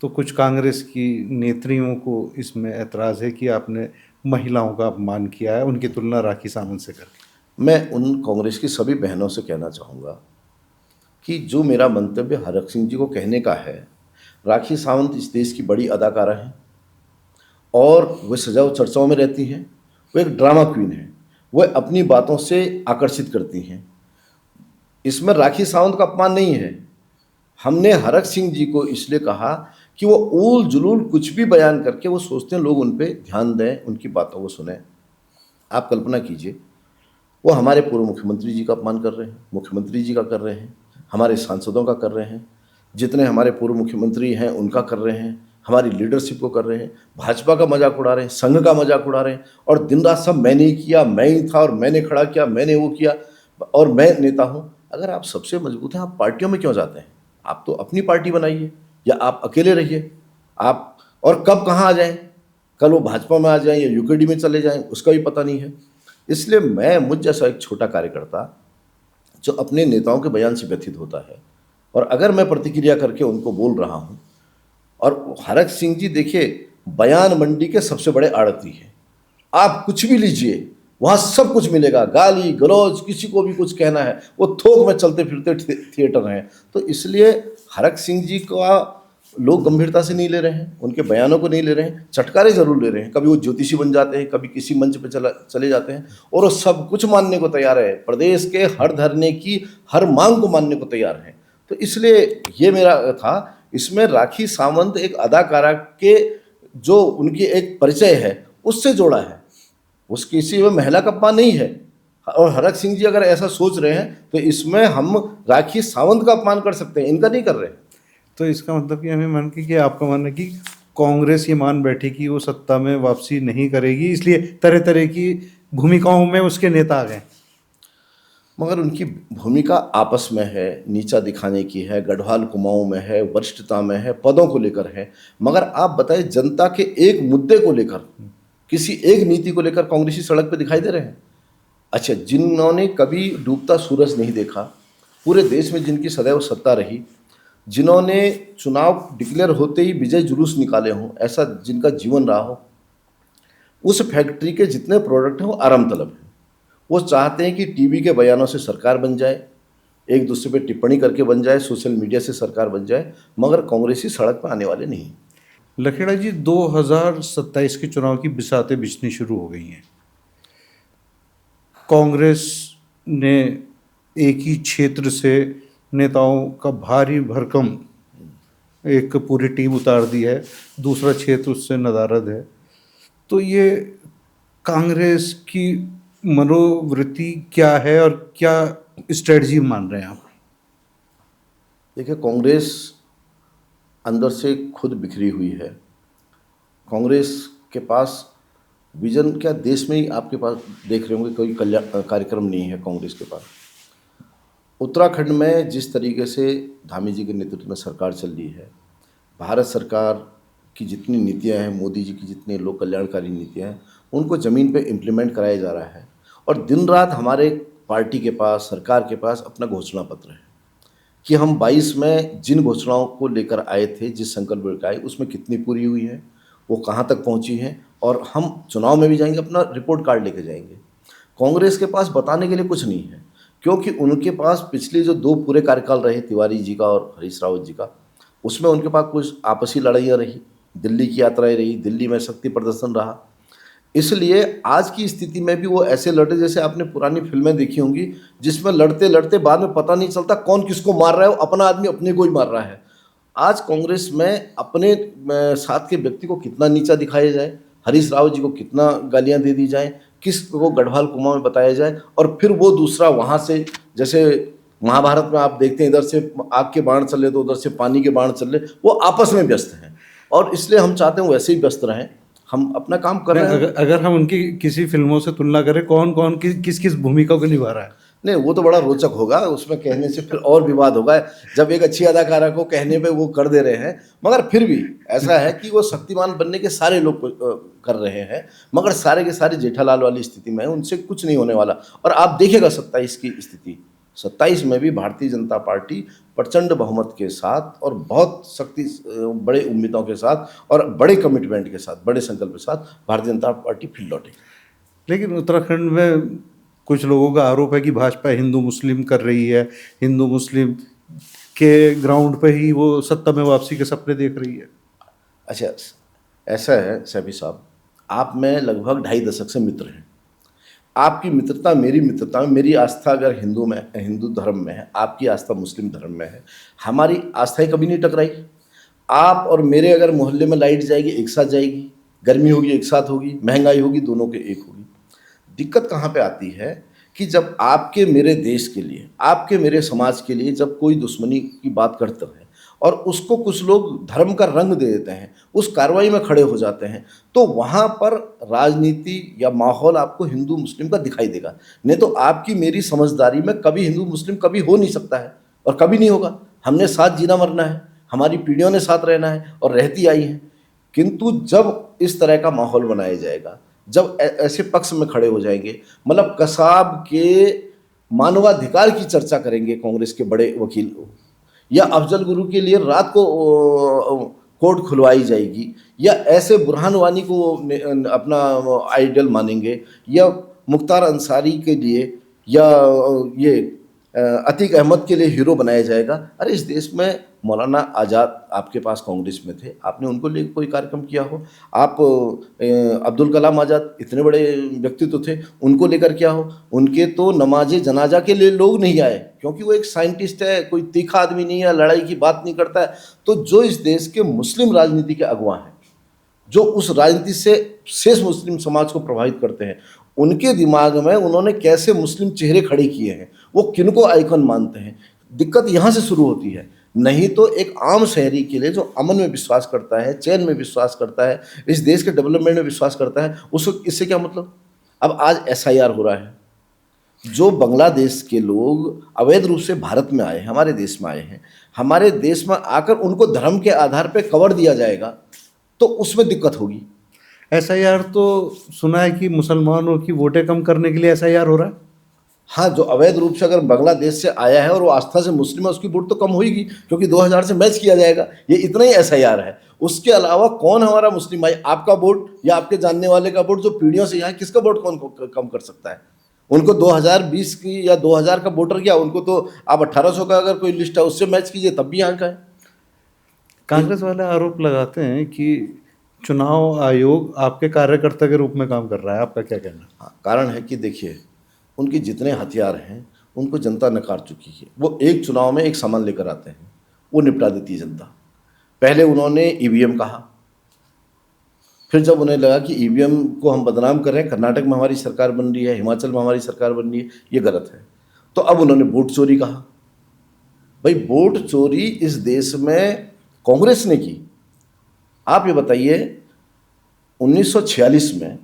तो कुछ कांग्रेस की नेत्रियों को इसमें ऐतराज़ है कि आपने महिलाओं का अपमान किया है, उनकी तुलना राखी सावंत से करके। मैं उन कांग्रेस की सभी बहनों से कहना चाहूँगा कि जो मेरा मंतव्य हरक सिंह जी को कहने का है, राखी सावंत इस देश की बड़ी अदाकारा हैं और वे सजाओ चर्चाओं में रहती हैं। वो एक ड्रामा क्वीन है, वह अपनी बातों से आकर्षित करती हैं। इसमें राखी सावंत का अपमान नहीं है। हमने हरक सिंह जी को इसलिए कहा कि वो ऊल जुलूल कुछ भी बयान करके वो सोचते हैं लोग उन पर ध्यान दें, उनकी बातों को सुने। आप कल्पना कीजिए, वो हमारे पूर्व मुख्यमंत्री जी का अपमान कर रहे हैं, मुख्यमंत्री जी का कर रहे हैं, हमारे सांसदों का कर रहे हैं, जितने हमारे पूर्व मुख्यमंत्री हैं उनका कर रहे हैं, हमारी लीडरशिप को कर रहे हैं, भाजपा का मजाक उड़ा रहे हैं, संघ का मजाक उड़ा रहे हैं, और दिन रात सब मैंने ही किया, मैं ही था और मैंने खड़ा किया, मैंने वो किया और मैं नेता हूँ। अगर आप सबसे मजबूत हैं, आप पार्टियों में क्यों जाते हैं? आप तो अपनी पार्टी बनाइए या आप अकेले रहिए। आप और कब कहाँ आ जाएं, कल वो भाजपा में आ जाएं या यूकेडी में चले जाएं, उसका भी पता नहीं है। इसलिए मैं मुझ जैसा एक छोटा कार्यकर्ता जो अपने नेताओं के बयान से व्यथित होता है, और अगर मैं प्रतिक्रिया करके उनको बोल रहा हूँ, और हरक सिंह जी देखिए बयान मंडी के सबसे बड़े आड़ती हैं। आप कुछ भी लीजिए, वहाँ सब कुछ मिलेगा, गाली गलौज, किसी को भी कुछ कहना है, वो थोक में चलते फिरते थिएटर हैं। तो इसलिए हरक सिंह जी का लोग गंभीरता से नहीं ले रहे हैं, उनके बयानों को नहीं ले रहे हैं, चटकारे जरूर ले रहे हैं। कभी वो ज्योतिषी बन जाते हैं, कभी किसी मंच पे चले जाते हैं, और वो सब कुछ मानने को तैयार है, प्रदेश के हर धरने की हर मांग को मानने को तैयार है। तो इसलिए ये मेरा था। इसमें राखी सावंत एक अदाकारा के जो उनकी एक परिचय है उससे जोड़ा है, उस किसी में महिला का अपमान नहीं है। और हरक सिंह जी अगर ऐसा सोच रहे हैं तो इसमें हम राखी सावंत का अपमान कर सकते हैं, इनका नहीं कर रहे। तो इसका मतलब कि हमें मान के कि आपका मानना है कि कांग्रेस ये मान बैठी कि वो सत्ता में वापसी नहीं करेगी, इसलिए तरह तरह की भूमिकाओं में उसके नेता आ गए। मगर उनकी भूमिका आपस में है, नीचा दिखाने की है, गढ़वाल कुमाऊं में है, वरिष्ठता में है, पदों को लेकर है। मगर आप बताइए, जनता के एक मुद्दे को लेकर, किसी एक नीति को लेकर कांग्रेसी सड़क पे दिखाई दे रहे हैं? अच्छा, जिन्होंने कभी डूबता सूरज नहीं देखा, पूरे देश में जिनकी सदैव सत्ता रही, जिन्होंने चुनाव डिक्लेयर होते ही विजय जुलूस निकाले हों, ऐसा जिनका जीवन रहा हो, उस फैक्ट्री के जितने प्रोडक्ट हैं वो आराम तलब हैं। वो चाहते हैं कि टीवी के बयानों से सरकार बन जाए, एक दूसरे पे टिप्पणी करके बन जाए, सोशल मीडिया से सरकार बन जाए, मगर कांग्रेसी सड़क पर आने वाले नहीं। लखेड़ा जी, 2027 के चुनाव की बिसातें बिछनी शुरू हो गई हैं। कांग्रेस ने एक ही क्षेत्र से नेताओं का भारी भरकम एक पूरी टीम उतार दी है, दूसरा क्षेत्र उससे नदारद है। तो ये कांग्रेस की मनोवृत्ति क्या है और क्या स्ट्रेटजी मान रहे हैं आप? देखिए, कांग्रेस अंदर से खुद बिखरी हुई है। कांग्रेस के पास विजन क्या, देश में ही आपके पास देख रहे होंगे कोई कल्याण कार्यक्रम नहीं है कांग्रेस के पास। उत्तराखंड में जिस तरीके से धामी जी के नेतृत्व में सरकार चल रही है, भारत सरकार की जितनी नीतियां हैं, मोदी जी की जितनी लोक कल्याणकारी नीतियां हैं, उनको ज़मीन पे इम्प्लीमेंट कराया जा रहा है। और दिन रात हमारे पार्टी के पास, सरकार के पास अपना घोषणा पत्र है कि हम 22 में जिन घोषणाओं को लेकर आए थे, जिस संकल्प लेकर आए, उसमें कितनी पूरी हुई है, वो कहाँ तक पहुँची है, और हम चुनाव में भी जाएंगे अपना रिपोर्ट कार्ड लेके जाएंगे। कांग्रेस के पास बताने के लिए कुछ नहीं है, क्योंकि उनके पास पिछले जो 2 पूरे कार्यकाल रहे तिवारी जी का और हरीश रावत जी का, उसमें उनके पास कुछ आपसी लड़ाइयाँ रही, दिल्ली की यात्राएं रही, दिल्ली में शक्ति प्रदर्शन रहा। इसलिए आज की स्थिति में भी वो ऐसे लड़े जैसे आपने पुरानी फिल्में देखी होंगी, जिसमें लड़ते लड़ते बाद में पता नहीं चलता कौन किसको मार रहा है, वो अपना आदमी अपने को ही मार रहा है। आज कांग्रेस में अपने साथ के व्यक्ति को कितना नीचा दिखाया जाए, हरीश रावत जी को कितना गालियां दे दी जाए, किस को गढ़वाल कुआं में बताया जाए, और फिर वो दूसरा वहाँ से, जैसे महाभारत में आप देखते हैं इधर से आग के बाण चल रहे तो उधर से पानी के बाण चल रहे, वो आपस में व्यस्त हैं। और इसलिए हम चाहते हैं वैसे ही व्यस्त रहें, हम अपना काम कर रहे हैं। अगर हम उनकी किसी फिल्मों से तुलना करें, कौन कौन किस किस भूमिका को निभा रहा है? नहीं, वो तो बड़ा रोचक होगा, उसमें कहने से फिर और विवाद होगा, जब एक अच्छी अदाकारा को कहने पे वो कर दे रहे हैं। मगर फिर भी ऐसा है कि वो शक्तिमान बनने के सारे लोग कर रहे हैं, मगर सारे के सारे जेठालाल वाली स्थिति में है, उनसे कुछ नहीं होने वाला। और आप देखिएगा 27 की स्थिति, 27 में भी भारतीय जनता पार्टी प्रचंड बहुमत के साथ और बहुत शक्ति, बड़े उम्मीदों के साथ और बड़े कमिटमेंट के साथ, बड़े संकल्प के साथ भारतीय जनता पार्टी फिर लौटेगी। लेकिन उत्तराखंड में कुछ लोगों का आरोप है कि भाजपा हिंदू मुस्लिम कर रही है, हिंदू मुस्लिम के ग्राउंड पे ही वो सत्ता में वापसी के सपने देख रही है। अच्छा, ऐसा है सैफी साहब, आप में लगभग 2.5 दशक से मित्र हैं। आपकी मित्रता मेरी मित्रता में, मेरी आस्था अगर हिंदू धर्म में है, आपकी आस्था मुस्लिम धर्म में है, हमारी आस्थाएं कभी नहीं टकराई। आप और मेरे अगर मोहल्ले में लाइट जाएगी एक साथ जाएगी, गर्मी होगी एक साथ होगी, महंगाई होगी दोनों के एक होगी। दिक्कत कहाँ पे आती है कि जब आपके मेरे देश के लिए, आपके मेरे समाज के लिए जब कोई दुश्मनी की बात करते हैं और उसको कुछ लोग धर्म का रंग दे देते हैं, उस कार्रवाई में खड़े हो जाते हैं, तो वहाँ पर राजनीति या माहौल आपको हिंदू मुस्लिम का दिखाई देगा। नहीं तो आपकी मेरी समझदारी में कभी हिंदू मुस्लिम कभी हो नहीं सकता है और कभी नहीं होगा। हमने साथ जीना मरना है, हमारी पीढ़ियों ने साथ रहना है और रहती आई है। किंतु जब इस तरह का माहौल बनाया जाएगा, जब ऐसे पक्ष में खड़े हो जाएंगे, मतलब कसाब के मानवाधिकार की चर्चा करेंगे कांग्रेस के बड़े वकील, या अफजल गुरु के लिए रात को कोर्ट खुलवाई जाएगी, या ऐसे बुरहान वानी को अपना आइडल मानेंगे, या मुख्तार अंसारी के लिए, या ये अतीक अहमद के लिए हीरो बनाया जाएगा। अरे इस देश में मौलाना आज़ाद आपके पास कांग्रेस में थे, आपने उनको लेकर कोई कार्यक्रम किया हो? आप अब्दुल कलाम आज़ाद इतने बड़े व्यक्तित्व थे, उनको लेकर क्या हो? उनके तो नमाज जनाजा के लिए लोग नहीं आए, क्योंकि वो एक साइंटिस्ट है, कोई तीखा आदमी नहीं है, लड़ाई की बात नहीं करता है। तो जो इस देश के मुस्लिम राजनीति के अगुवा हैं, जो उस राजनीति से शेष मुस्लिम समाज को प्रभावित करते हैं, उनके दिमाग में उन्होंने कैसे मुस्लिम चेहरे खड़े किए हैं, वो किनको आइकन मानते हैं, दिक्कत यहाँ से शुरू होती है। नहीं तो एक आम शहरी के लिए जो अमन में विश्वास करता है, चैन में विश्वास करता है, इस देश के डेवलपमेंट में विश्वास करता है, उसको इससे क्या मतलब? अब आज SIR हो रहा है, जो बांग्लादेश के लोग अवैध रूप से भारत में आए हैं, हमारे देश में आए हैं, हमारे देश में आकर उनको धर्म के आधार पर कवर दिया जाएगा, तो उसमें दिक्कत होगी। SIR तो सुना है कि मुसलमानों की वोटें कम करने के लिए SIR हो रहा है। हाँ, जो अवैध रूप से अगर बांग्लादेश से आया है और वो आस्था से मुस्लिम है, उसकी वोट तो कम होगी, क्योंकि 2000 से मैच किया जाएगा। ये इतना ही SIR है। उसके अलावा कौन हमारा मुस्लिम भाई, आपका वोट या आपके जानने वाले का वोट जो पीढ़ियों से यहाँ है, किसका वोट कौन कम कर सकता है? उनको 2020 की या 2000 का वोटर क्या, उनको तो आप 1800 का अगर कोई लिस्ट है उससे मैच कीजिए, तब भी यहाँ का है। कांग्रेस वाले आरोप लगाते हैं कि चुनाव आयोग आपके कार्यकर्ता के रूप में काम कर रहा है, आपका क्या कहना? हाँ, कारण है कि देखिए, उनके जितने हथियार हैं उनको जनता नकार चुकी है। वो एक चुनाव में एक सामान लेकर आते हैं, वो निपटा देती है जनता। पहले उन्होंने EVM कहा, फिर जब उन्हें लगा कि ईवीएम को हम बदनाम कर रहे हैं, कर्नाटक में हमारी सरकार बन रही है, हिमाचल में हमारी सरकार बन रही है, ये गलत है, तो अब उन्होंने वोट चोरी कहा। भाई वोट चोरी इस देश में कांग्रेस ने की। आप ये बताइए 1946 में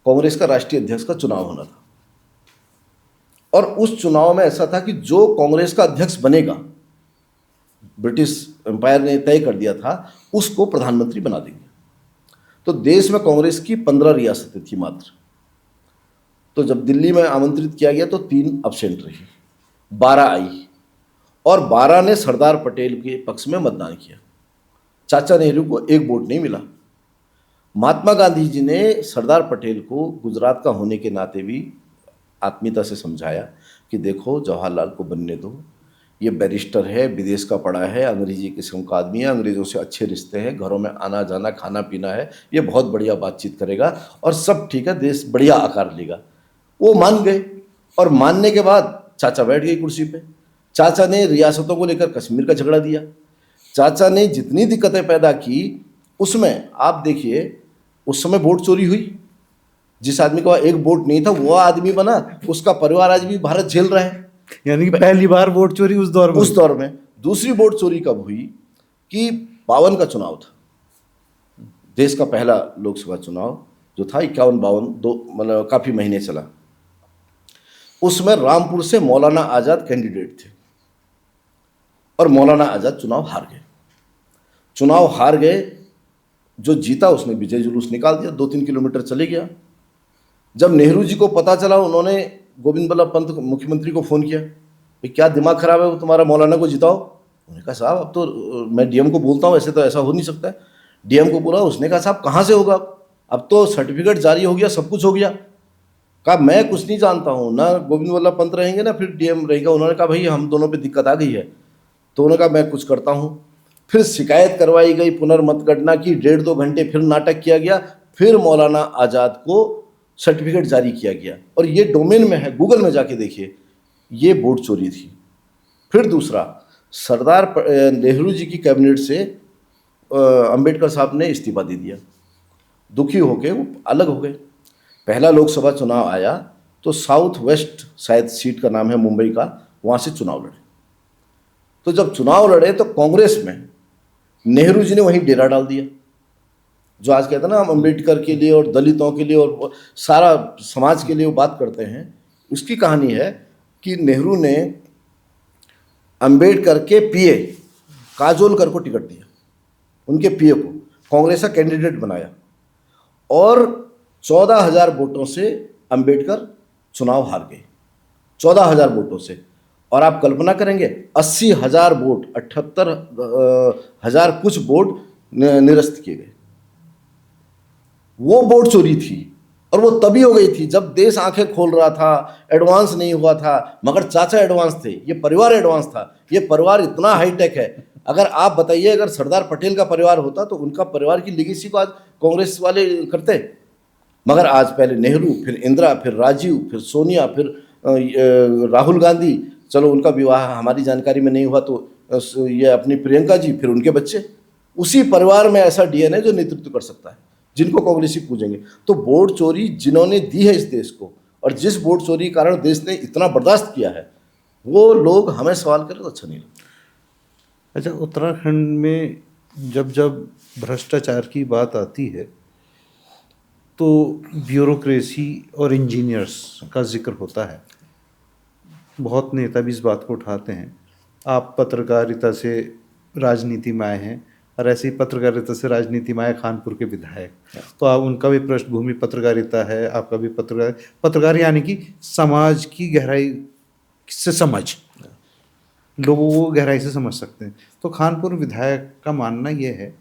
कांग्रेस का राष्ट्रीय अध्यक्ष का चुनाव होना था और उस चुनाव में ऐसा था कि जो कांग्रेस का अध्यक्ष बनेगा, ब्रिटिश एम्पायर ने तय कर दिया था, उसको प्रधानमंत्री बना देंगे। तो देश में कांग्रेस की 15 रियासतें थी मात्र। तो जब दिल्ली में आमंत्रित किया गया तो 3 अब्सेंट रही, 12 आई और 12 ने सरदार पटेल के पक्ष में मतदान किया। चाचा नेहरू को एक वोट नहीं मिला। महात्मा गांधी जी ने सरदार पटेल को गुजरात का होने के नाते भी आत्मीयता से समझाया कि देखो जवाहरलाल को बनने दो, ये बैरिस्टर है, विदेश का पढ़ा है, अंग्रेजी किस्म का आदमी है, अंग्रेज़ों से अच्छे रिश्ते हैं, घरों में आना जाना खाना पीना है, ये बहुत बढ़िया बातचीत करेगा और सब ठीक है, देश बढ़िया आकार लेगा। वो मान गए और मानने के बाद चाचा बैठ गई कुर्सी पे। चाचा ने रियासतों को लेकर कश्मीर का झगड़ा दिया। चाचा ने जितनी दिक्कतें पैदा की उसमें आप देखिए उस समय वोट चोरी हुई। जिस आदमी का एक वोट नहीं था वो आदमी बना, उसका परिवार आज भी भारत झेल रहा है। यानी कि पहली बार वोट चोरी उस दौर में। दूसरी वोट चोरी कब हुई कि 52 का चुनाव था, देश का पहला लोकसभा चुनाव जो था 51-52 मतलब काफ़ी महीने चला। उसमें रामपुर से मौलाना आज़ाद कैंडिडेट थे और मौलाना आज़ाद चुनाव हार गए। जो जीता उसने विजय जुलूस निकाल दिया, 2-3 किलोमीटर चले गया। जब नेहरू जी को पता चला, उन्होंने गोविंद बल्लभ पंत मुख्यमंत्री को फ़ोन किया, भाई क्या दिमाग खराब है, वो तुम्हारा मौलाना को जिताओ। उन्होंने कहा साहब अब तो मैं डीएम को बोलता हूँ, ऐसे तो ऐसा हो नहीं सकता है। डीएम को बोला, उसने कहा साहब कहाँ से होगा, अब तो सर्टिफिकेट जारी हो गया, सब कुछ हो गया। कहा मैं कुछ नहीं जानता हूँ, ना गोविंद बल्लभ पंत रहेंगे ना फिर डीएम रहेगा। उन्होंने कहा भाई हम दोनों पे दिक्कत आ गई है। तो उन्होंने कहा मैं कुछ करता हूँ। फिर शिकायत करवाई गई, पुनर्मतगणना की, 1.5-2 घंटे फिर नाटक किया गया, फिर मौलाना आज़ाद को सर्टिफिकेट जारी किया गया। और ये डोमेन में है, गूगल में जाके देखिए, ये वोट चोरी थी। फिर दूसरा, सरदार नेहरू जी की कैबिनेट से अंबेडकर साहब ने इस्तीफा दे दिया। दुखी होके वो अलग हो गए। पहला लोकसभा चुनाव आया तो साउथ वेस्ट शायद सीट का नाम है मुंबई का, वहाँ से चुनाव लड़े। तो जब चुनाव लड़े तो कांग्रेस में नेहरू जी ने वहीं डेरा डाल दिया। जो आज कहते हैं ना हम अम्बेडकर के लिए और दलितों के लिए और सारा समाज के लिए वो बात करते हैं, उसकी कहानी है कि नेहरू ने अम्बेडकर के पीए काजोलकर को टिकट दिया, उनके पीए को कांग्रेस का कैंडिडेट बनाया और 14,000 वोटों से अम्बेडकर चुनाव हार गए, 14,000 वोटों से। और आप कल्पना करेंगे 80,000 वोट, 78,000 कुछ वोट निरस्त किए गए। वो वोट चोरी थी और वो तभी हो गई थी जब देश आंखें खोल रहा था, एडवांस नहीं हुआ था। मगर चाचा एडवांस थे, ये परिवार एडवांस था। ये परिवार इतना हाईटेक है। अगर आप बताइए अगर सरदार पटेल का परिवार होता तो उनका परिवार की लेगेसी को आज कांग्रेस वाले करते। मगर आज पहले नेहरू, फिर इंदिरा, फिर राजीव, फिर सोनिया, फिर राहुल गांधी, चलो उनका विवाह हमारी जानकारी में नहीं हुआ तो ये अपनी प्रियंका जी, फिर उनके बच्चे। उसी परिवार में ऐसा डीएनए जो नेतृत्व कर सकता है, जिनको कांग्रेसी पूजेंगे। तो वोट चोरी जिन्होंने दी है इस देश को और जिस वोट चोरी के कारण देश ने इतना बर्दाश्त किया है, वो लोग हमें सवाल करें तो अच्छा नहीं लगता। अच्छा, उत्तराखंड में जब जब भ्रष्टाचार की बात आती है तो ब्यूरोक्रेसी और इंजीनियर्स का जिक्र होता है। बहुत नेता भी इस बात को उठाते हैं। आप पत्रकारिता से राजनीति में आए हैं और ऐसे ही पत्रकारिता से राजनीति में आए कानपुर के विधायक, तो आप उनका भी पृष्ठभूमि पत्रकारिता है, आपका भी पत्रकार यानी कि समाज की गहराई से समझ, लोगों को गहराई से समझ सकते हैं। तो कानपुर विधायक का मानना यह है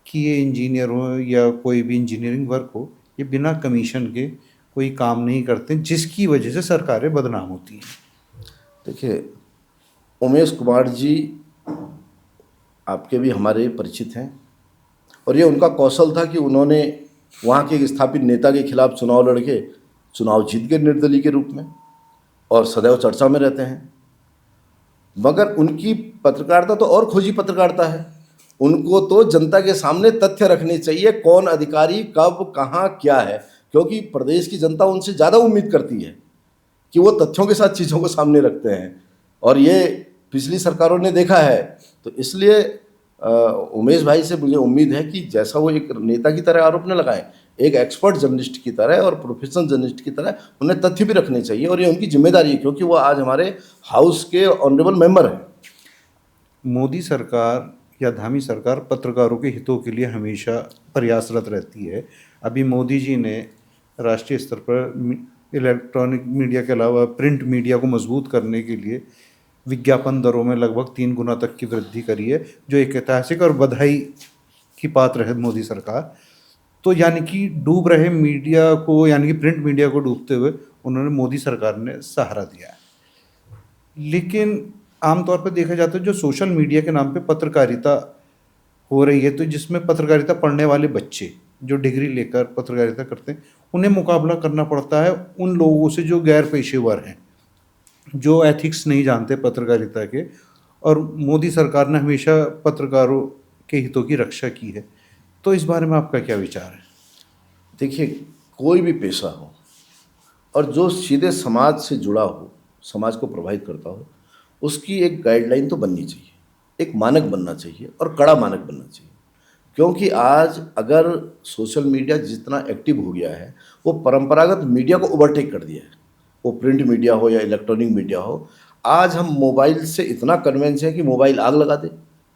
कि ये इंजीनियर हो या कोई भी इंजीनियरिंग वर्क हो, ये बिना कमीशन के कोई काम नहीं करते, जिसकी वजह से सरकारें बदनाम होती हैं। देखिए, उमेश कुमार जी आपके भी हमारे परिचित हैं और ये उनका कौशल था कि उन्होंने वहाँ के एक स्थापित नेता के खिलाफ चुनाव लड़के चुनाव जीत गए निर्दलीय के रूप में और सदैव चर्चा में रहते हैं। मगर उनकी पत्रकारिता तो और खोजी पत्रकारिता है। उनको तो जनता के सामने तथ्य रखने चाहिए, कौन अधिकारी कब कहाँ क्या है, क्योंकि प्रदेश की जनता उनसे ज़्यादा उम्मीद करती है कि वो तथ्यों के साथ चीज़ों को सामने रखते हैं, और ये पिछली सरकारों ने देखा है। तो इसलिए उमेश भाई से मुझे उम्मीद है कि जैसा वो एक नेता की तरह आरोप न लगाएं, एक एक्सपर्ट जर्नलिस्ट की तरह और प्रोफेशनल जर्नलिस्ट की तरह उन्हें तथ्य भी रखने चाहिए, और ये उनकी जिम्मेदारी है, क्योंकि वो आज हमारे हाउस के ऑनरेबल मेंबर हैं। मोदी सरकार या धामी सरकार पत्रकारों के हितों के लिए हमेशा प्रयासरत रहती है। अभी मोदी जी ने राष्ट्रीय स्तर पर इलेक्ट्रॉनिक मीडिया के अलावा प्रिंट मीडिया को मजबूत करने के लिए विज्ञापन दरों में लगभग 3 गुना तक की वृद्धि करी है, जो एक ऐतिहासिक और बधाई की पात्र है मोदी सरकार। तो यानी कि डूब रहे मीडिया को, यानी कि प्रिंट मीडिया को डूबते हुए उन्होंने मोदी सरकार ने सहारा दिया है। लेकिन आमतौर पर देखा जाता है जो सोशल मीडिया के नाम पे पत्रकारिता हो रही है, तो जिसमें पत्रकारिता पढ़ने वाले बच्चे जो डिग्री लेकर पत्रकारिता करते हैं, उन्हें मुकाबला करना पड़ता है उन लोगों से जो गैर पेशेवर हैं, जो एथिक्स नहीं जानते पत्रकारिता के। और मोदी सरकार ने हमेशा पत्रकारों के हितों की रक्षा की है। तो इस बारे में आपका क्या विचार है? देखिए, कोई भी पेशा हो और जो सीधे समाज से जुड़ा हो, समाज को प्रभावित करता हो, उसकी एक गाइडलाइन तो बननी चाहिए, एक मानक बनना चाहिए और कड़ा मानक बनना चाहिए। क्योंकि आज अगर सोशल मीडिया जितना एक्टिव हो गया है, वो परंपरागत मीडिया को ओवरटेक कर दिया है, वो प्रिंट मीडिया हो या इलेक्ट्रॉनिक मीडिया हो। आज हम मोबाइल से इतना कन्वेंस है कि मोबाइल आग लगा दे।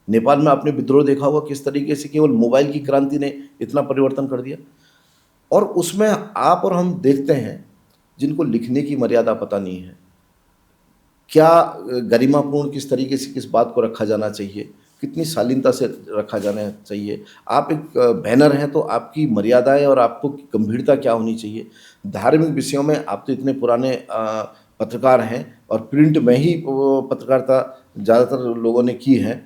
नेपाल में आपने विद्रोह देखा होगा, किस तरीके से केवल मोबाइल की क्रांति ने इतना परिवर्तन कर दिया। और उसमें आप और हम देखते हैं जिनको लिखने की मर्यादा पता नहीं है, क्या गरिमापूर्ण किस तरीके से किस बात को रखा जाना चाहिए, कितनी शालीनता से रखा जाना चाहिए। आप एक बैनर हैं तो आपकी मर्यादाएं और आपको गंभीरता क्या होनी चाहिए। धार्मिक विषयों में आप तो इतने पुराने पत्रकार हैं और प्रिंट में ही पत्रकारिता ज़्यादातर लोगों ने की है।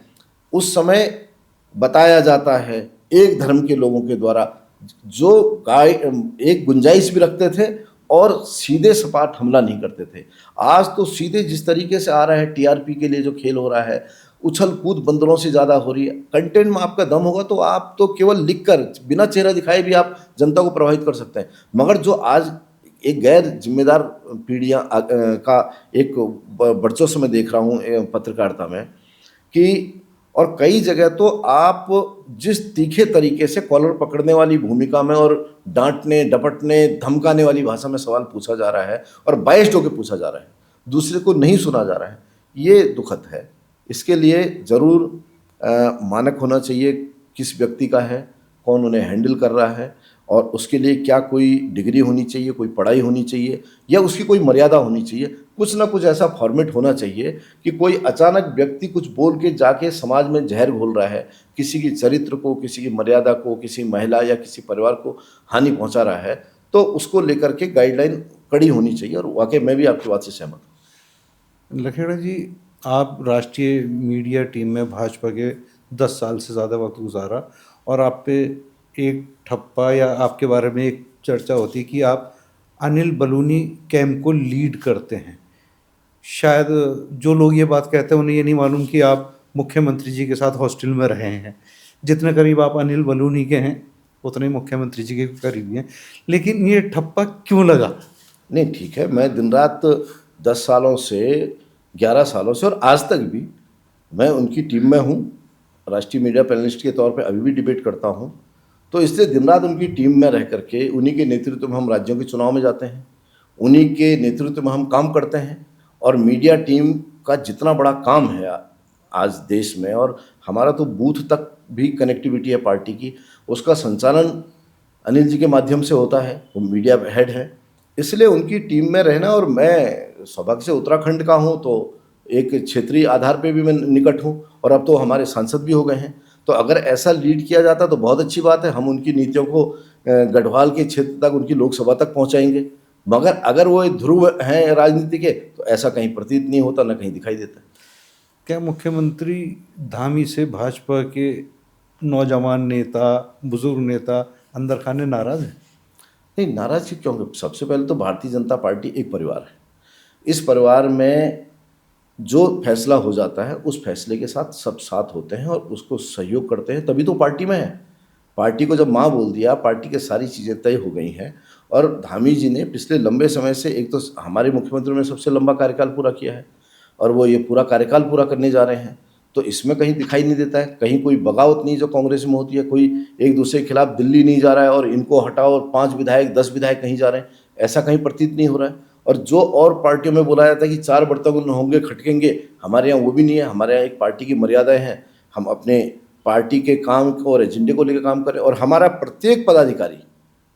उस समय बताया जाता है एक धर्म के लोगों के द्वारा, जो एक गुंजाइश भी रखते थे और सीधे सपाट हमला नहीं करते थे। आज तो सीधे जिस तरीके से आ रहा है, टीआरपी के लिए जो खेल हो रहा है, उछल कूद बंदरों से ज़्यादा हो रही है। कंटेंट में आपका दम होगा तो आप तो केवल लिखकर बिना चेहरा दिखाए भी आप जनता को प्रभावित कर सकते हैं। मगर जो आज एक गैर जिम्मेदार पीढ़ियाँ का एक वर्चस्व में देख रहा हूँ पत्रकारिता में, कि और कई जगह तो आप जिस तीखे तरीके से कॉलर पकड़ने वाली भूमिका में और डांटने डपटने धमकाने वाली भाषा में सवाल पूछा जा रहा है और बाइस्ड होकर पूछा जा रहा है, दूसरे को नहीं सुना जा रहा है, ये दुखद है। इसके लिए ज़रूर मानक होना चाहिए, किस व्यक्ति का है, कौन उन्हें हैंडल कर रहा है, और उसके लिए क्या कोई डिग्री होनी चाहिए, कोई पढ़ाई होनी चाहिए, या उसकी कोई मर्यादा होनी चाहिए। कुछ ना कुछ ऐसा फॉर्मेट होना चाहिए कि कोई अचानक व्यक्ति कुछ बोल के जाके समाज में जहर घोल रहा है, किसी की चरित्र को, किसी की मर्यादा को, किसी महिला या किसी परिवार को हानि पहुंचा रहा है, तो उसको लेकर के गाइडलाइन कड़ी होनी चाहिए। और वाकई मैं भी आपकी बात से सहमत हूँ। लखेड़ा जी, आप राष्ट्रीय मीडिया टीम में भाजपा के 10 साल से ज़्यादा वक्त गुजारा, और आप पे एक ठप्पा या आपके बारे में एक चर्चा होती है कि आप अनिल बलूनी कैंप को लीड करते हैं। शायद जो लोग ये बात कहते हैं उन्हें ये नहीं मालूम कि आप मुख्यमंत्री जी के साथ हॉस्टल में रहे हैं। जितने करीब आप अनिल बलूनी के हैं उतने ही मुख्यमंत्री जी के करीब हैं। लेकिन ये ठप्पा क्यों लगा? नहीं, ठीक है, मैं दिन रात 10 सालों से 11 सालों से और आज तक भी मैं उनकी टीम में हूँ। राष्ट्रीय मीडिया पैनलिस्ट के तौर पे अभी भी डिबेट करता हूँ। तो इसलिए दिन रात उनकी टीम में रह करके उन्हीं के नेतृत्व में हम राज्यों के चुनाव में जाते हैं, उन्हीं के नेतृत्व में हम काम करते हैं। और मीडिया टीम का जितना बड़ा काम है आज देश में, और हमारा तो बूथ तक भी कनेक्टिविटी है पार्टी की, उसका संचालन अनिल जी के माध्यम से होता है। वो मीडिया हेड है, इसलिए उनकी टीम में रहना। और मैं सौभाग्य से उत्तराखंड का हूँ, तो एक क्षेत्रीय आधार पे भी मैं निकट हूँ, और अब तो हमारे सांसद भी हो गए हैं। तो अगर ऐसा लीड किया जाता तो बहुत अच्छी बात है, हम उनकी नीतियों को गढ़वाल के क्षेत्र तक, उनकी लोकसभा तक पहुँचाएंगे। मगर अगर वो ध्रुव हैं राजनीति के, तो ऐसा कहीं प्रतीत नहीं होता, न कहीं दिखाई देता। क्या मुख्यमंत्री धामी से भाजपा के नौजवान नेता, बुजुर्ग नेता अंदर खाने नाराज हैं? नहीं, नाराज क्यों? सबसे पहले तो भारतीय जनता पार्टी एक परिवार है। इस परिवार में जो फैसला हो जाता है उस फैसले के साथ सब साथ होते हैं और उसको सहयोग करते हैं, तभी तो पार्टी में है। पार्टी को जब माँ बोल दिया, पार्टी के सारी चीज़ें तय हो गई हैं। और धामी जी ने पिछले लंबे समय से, एक तो हमारे मुख्यमंत्री ने सबसे लंबा कार्यकाल पूरा किया है और वो ये पूरा कार्यकाल पूरा करने जा रहे हैं, तो इसमें कहीं दिखाई नहीं देता है, कहीं कोई बगावत नहीं जो कांग्रेस में होती है, कोई एक दूसरे के खिलाफ दिल्ली नहीं जा रहा है और इनको हटाओ और 5 विधायक 10 विधायक कहीं जा रहे हैं, ऐसा कहीं प्रतीत नहीं हो रहा है। और जो और पार्टियों में बोला जाता है कि 4 बर्तन होंगे खटकेंगे, हमारे यहाँ वो भी नहीं है। हमारे यहाँ एक पार्टी की मर्यादाएं हैं, हम अपने पार्टी के काम और एजेंडे को लेकर काम करें, और हमारा प्रत्येक पदाधिकारी,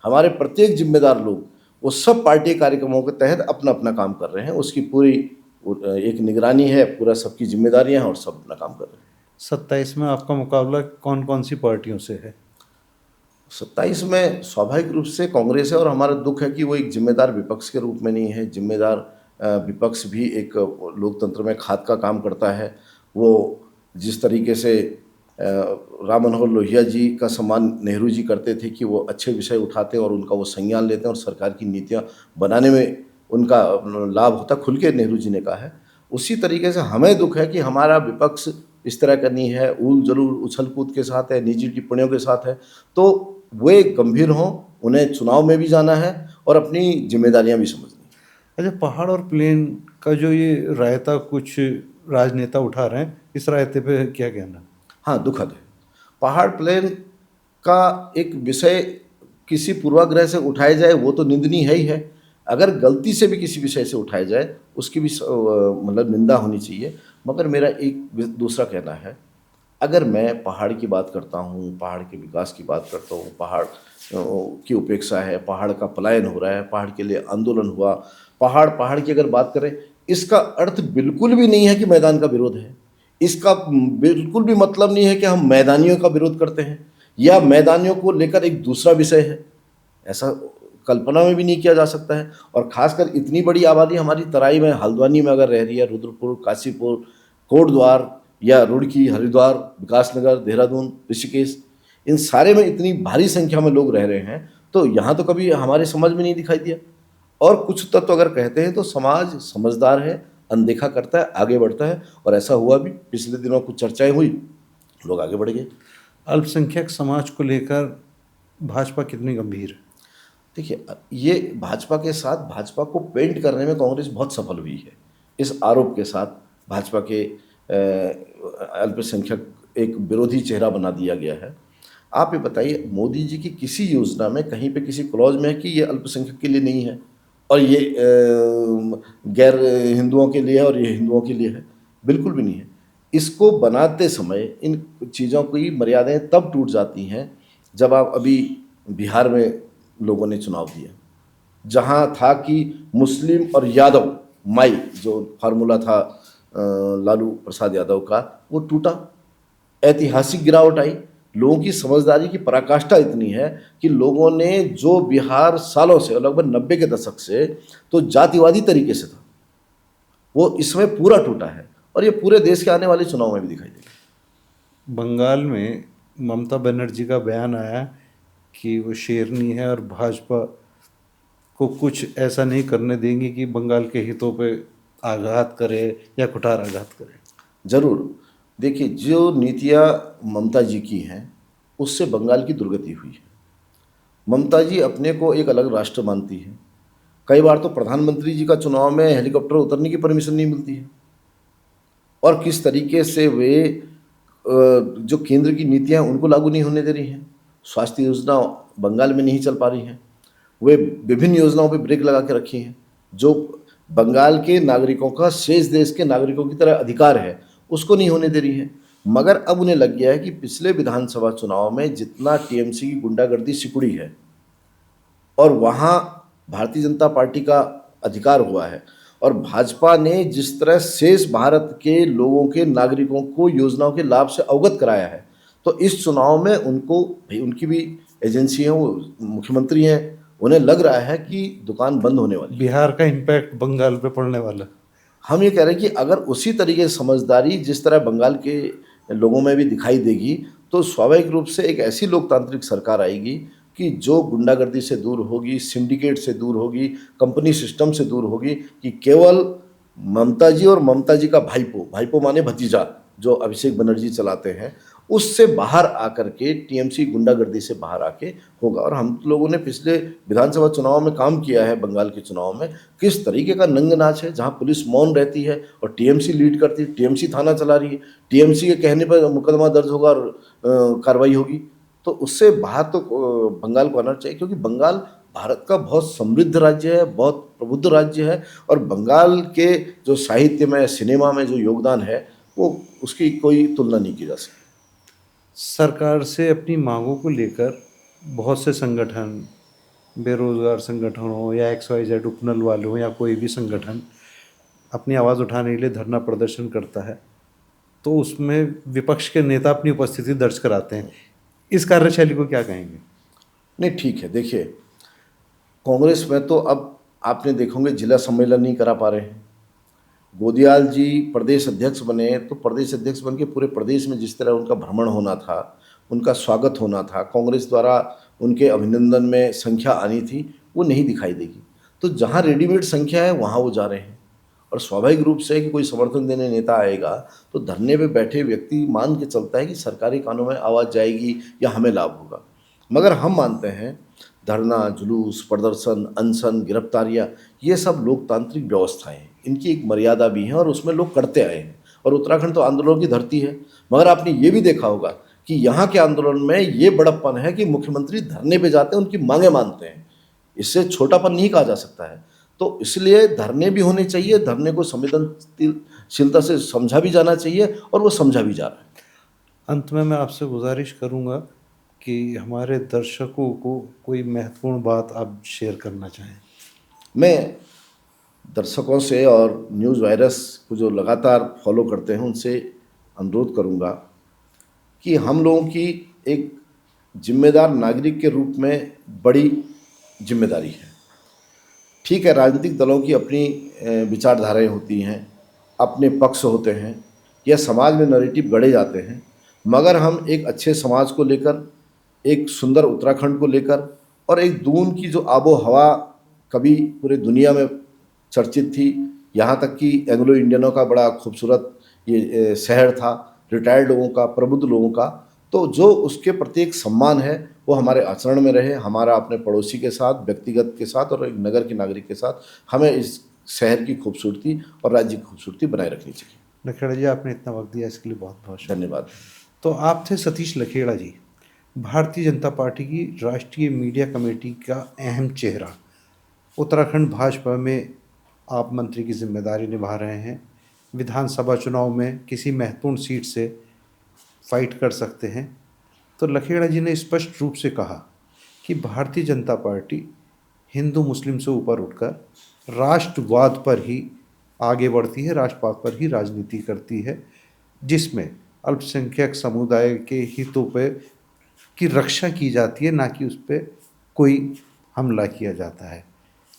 हमारे प्रत्येक जिम्मेदार लोग, वो सब पार्टी कार्यक्रमों के तहत अपना अपना काम कर रहे हैं। उसकी पूरी एक निगरानी है, पूरा सबकी जिम्मेदारियां हैं और सब अपना काम कर रहे हैं। 27 में आपका मुकाबला कौन कौन सी पार्टियों से है? 27 में स्वाभाविक रूप से कांग्रेस है, और हमारा दुख है कि वो एक जिम्मेदार विपक्ष के रूप में नहीं है। जिम्मेदार विपक्ष भी एक लोकतंत्र में खाद का काम करता है। वो जिस तरीके से राम मनोहर लोहिया जी का सम्मान नेहरू जी करते थे कि वो अच्छे विषय उठाते हैं और उनका वो संज्ञान लेते हैं और सरकार की नीतियाँ बनाने में उनका लाभ होता, खुल के नेहरू जी ने कहा है। उसी तरीके से हमें दुख है कि हमारा विपक्ष इस तरह का नहीं है, ऊल जरूर उछल कूद के साथ है, निजी टिप्पणियों के साथ है। तो वे गंभीर हों, उन्हें चुनाव में भी जाना है और अपनी जिम्मेदारियां भी समझनी है। अच्छा, पहाड़ और प्लेन का जो ये रायता कुछ राजनेता उठा रहे हैं, इस रायते पे क्या कहना? हाँ, दुखद है। पहाड़ प्लेन का एक विषय किसी पूर्वाग्रह से उठाया जाए वो तो निंदनीय है ही है। अगर गलती से भी किसी विषय से उठाया जाए उसकी भी मतलब निंदा होनी चाहिए। मगर मेरा एक दूसरा कहना है, अगर मैं पहाड़ की बात करता हूँ, पहाड़ के विकास की बात करता हूँ, पहाड़ की उपेक्षा है, पहाड़ का पलायन हो रहा है, पहाड़ के लिए आंदोलन हुआ, पहाड़ की अगर बात करें, इसका अर्थ बिल्कुल भी नहीं है कि मैदान का विरोध है। इसका बिल्कुल भी मतलब नहीं है कि हम मैदानियों का विरोध करते हैं या मैदानियों को लेकर एक दूसरा विषय है। ऐसा कल्पना में भी नहीं किया जा सकता है। और खासकर इतनी बड़ी आबादी हमारी तराई में, हल्द्वानी में अगर रह रही है, रुद्रपुर, काशीपुर, कोटद्वार या रुड़की, हरिद्वार, विकासनगर, देहरादून, ऋषिकेश, इन सारे में इतनी भारी संख्या में लोग रह रहे हैं, तो यहाँ तो कभी हमारे समाज में नहीं दिखाई दिया। और कुछ तत्व अगर कहते हैं तो समाज समझदार है, अनदेखा करता है, आगे बढ़ता है, और ऐसा हुआ भी। पिछले दिनों कुछ चर्चाएं हुई, लोग आगे बढ़ गए। अल्पसंख्यक समाज को लेकर भाजपा कितनी गंभीर है? देखिए, ये भाजपा के साथ, भाजपा को पेंट करने में कांग्रेस बहुत सफल हुई है। इस आरोप के साथ भाजपा के अल्पसंख्यक एक विरोधी चेहरा बना दिया गया है। आप ये बताइए, मोदी जी की किसी योजना में कहीं पे किसी क्लॉज में है कि ये अल्पसंख्यक के लिए नहीं है और ये गैर हिंदुओं के लिए है और ये हिंदुओं के लिए है? बिल्कुल भी नहीं है। इसको बनाते समय इन चीज़ों की मर्यादाएं तब टूट जाती हैं जब आप अभी बिहार में लोगों ने चुनाव दिया, जहां था कि मुस्लिम और यादव माई, जो फार्मूला था लालू प्रसाद यादव का, वो टूटा। ऐतिहासिक गिरावट आई। लोगों की समझदारी की पराकाष्ठा इतनी है कि लोगों ने, जो बिहार सालों से, लगभग 90 के दशक से तो जातिवादी तरीके से था, वो इसमें पूरा टूटा है। और ये पूरे देश के आने वाले चुनाव में भी दिखाई देगा। बंगाल में ममता बनर्जी का बयान आया कि वो शेरनी है और भाजपा को कुछ ऐसा नहीं करने देंगी कि बंगाल के हितों पे आघात करे या कुठार आघात करे। जरूर। देखिए, जो नीतियाँ ममता जी की हैं उससे बंगाल की दुर्गति हुई है। ममता जी अपने को एक अलग राष्ट्र मानती है। कई बार तो प्रधानमंत्री जी का चुनाव में हेलीकॉप्टर उतरने की परमिशन नहीं मिलती है। और किस तरीके से वे जो केंद्र की नीतियाँ उनको लागू नहीं होने दे रही हैं। स्वास्थ्य योजना बंगाल में नहीं चल पा रही हैं। वे विभिन्न योजनाओं पर ब्रेक लगा के रखी हैं। जो बंगाल के नागरिकों का शेष देश के नागरिकों की तरह अधिकार है, उसको नहीं होने दे रही है। मगर अब उन्हें लग गया है कि पिछले विधानसभा चुनाव में जितना टीएमसी की गुंडागर्दी सिकुड़ी है और वहाँ भारतीय जनता पार्टी का अधिकार हुआ है, और भाजपा ने जिस तरह शेष भारत के लोगों के, नागरिकों को योजनाओं के लाभ से अवगत कराया है, तो इस चुनाव में उनको, भाई उनकी भी एजेंसी है, वो मुख्यमंत्री हैं, उन्हें लग रहा है कि दुकान बंद होने वाली है। बिहार का इम्पैक्ट बंगाल पे पड़ने वाला। हम ये कह रहे हैं कि अगर उसी तरीके से समझदारी जिस तरह बंगाल के लोगों में भी दिखाई देगी, तो स्वाभाविक रूप से एक ऐसी लोकतांत्रिक सरकार आएगी कि जो गुंडागर्दी से दूर होगी, सिंडिकेट से दूर होगी, कंपनी सिस्टम से दूर होगी, कि केवल ममता जी और ममता जी का भाईपो, भाईपो माने भतीजा, जो अभिषेक बनर्जी चलाते हैं, उससे बाहर आकर के टीएमसी गुंडागर्दी से बाहर आके होगा। और हम लोगों ने पिछले विधानसभा चुनाव में काम किया है, बंगाल के चुनाव में, किस तरीके का नंग नाच है, जहां पुलिस मौन रहती है और टीएमसी लीड करती है, टीएमसी थाना चला रही है, टीएमसी के कहने पर मुकदमा दर्ज होगा और कार्रवाई होगी। तो उससे बाहर तो बंगाल को आना चाहिए, क्योंकि बंगाल भारत का बहुत समृद्ध राज्य है, बहुत प्रबुद्ध राज्य है, और बंगाल के जो साहित्य में, सिनेमा में जो योगदान है, वो उसकी कोई तुलना नहीं की जा सकती। सरकार से अपनी मांगों को लेकर बहुत से संगठन, बेरोजगार संगठन हो या XYZ उपनल वाले हो या कोई भी संगठन अपनी आवाज़ उठाने के लिए धरना प्रदर्शन करता है, तो उसमें विपक्ष के नेता अपनी उपस्थिति दर्ज कराते हैं। इस कार्यशैली को क्या कहेंगे? नहीं, ठीक है, देखिए, कांग्रेस में तो अब आपने देखोगे जिला सम्मेलन नहीं करा पा रहे हैं। गोदियाल जी प्रदेश अध्यक्ष बने तो प्रदेश अध्यक्ष बन के पूरे प्रदेश में जिस तरह उनका भ्रमण होना था, उनका स्वागत होना था, कांग्रेस द्वारा उनके अभिनंदन में संख्या आनी थी, वो नहीं दिखाई देगी। तो जहाँ रेडीमेड संख्या है वहाँ वो जा रहे हैं, और स्वाभाविक रूप से कि कोई समर्थन देने नेता आएगा तो धरने पे बैठे व्यक्ति मान के चलता है कि सरकारी कानून में आवाज़ जाएगी या हमें लाभ होगा। मगर हम मानते हैं धरना, जुलूस, प्रदर्शन, अनशन, गिरफ्तारियाँ, ये सब लोकतांत्रिक व्यवस्थाएं हैं, इनकी एक मर्यादा भी है और उसमें लोग करते आए हैं। और उत्तराखंड तो आंदोलनों की धरती है। मगर आपने ये भी देखा होगा कि यहाँ के आंदोलन में ये बड़प्पन है कि मुख्यमंत्री धरने पे जाते हैं, उनकी मांगें मानते हैं। इससे छोटापन नहीं कहा जा सकता है। तो इसलिए धरने भी होने चाहिए, धरने को संवेदनशीलता से समझा भी जाना चाहिए, और वो समझा भी जा रहा है। अंत में मैं आपसे गुजारिश करूंगा कि हमारे दर्शकों को कोई महत्वपूर्ण बात आप शेयर करना चाहें। मैं दर्शकों से और न्यूज़ वायरस को जो लगातार फॉलो करते हैं उनसे अनुरोध करूंगा कि हम लोगों की एक जिम्मेदार नागरिक के रूप में बड़ी जिम्मेदारी है। ठीक है, राजनीतिक दलों की अपनी विचारधाराएं होती हैं, अपने पक्ष होते हैं, या समाज में नैरेटिव गढ़े जाते हैं, मगर हम एक अच्छे समाज को लेकर, एक सुंदर उत्तराखंड को लेकर, और एक दून की जो आबो हवा कभी पूरे दुनिया में चर्चित थी, यहाँ तक कि एंग्लो इंडियनों का बड़ा खूबसूरत ये शहर था, रिटायर्ड लोगों का, प्रबुद्ध लोगों का, तो जो उसके प्रति एक सम्मान है वो हमारे आचरण में रहे। हमारा अपने पड़ोसी के साथ, व्यक्तिगत के साथ और एक नगर के नागरिक के साथ हमें इस शहर की खूबसूरती और राज्य की खूबसूरती बनाए रखनी चाहिए। लखेड़ा जी, आपने इतना वक्त दिया इसके लिए बहुत बहुत धन्यवाद। तो आप थे सतीश लखेड़ा जी, भारतीय जनता पार्टी की राष्ट्रीय मीडिया कमेटी का अहम चेहरा। उत्तराखंड भाजपा में आप मंत्री की जिम्मेदारी निभा रहे हैं। विधानसभा चुनाव में किसी महत्वपूर्ण सीट से फाइट कर सकते हैं। तो लखेड़ा जी ने स्पष्ट रूप से कहा कि भारतीय जनता पार्टी हिंदू मुस्लिम से ऊपर उठकर राष्ट्रवाद पर ही आगे बढ़ती है, राष्ट्रवाद पर ही राजनीति करती है, जिसमें अल्पसंख्यक समुदाय के हितों पे की रक्षा की जाती है, ना कि उस पर कोई हमला किया जाता है।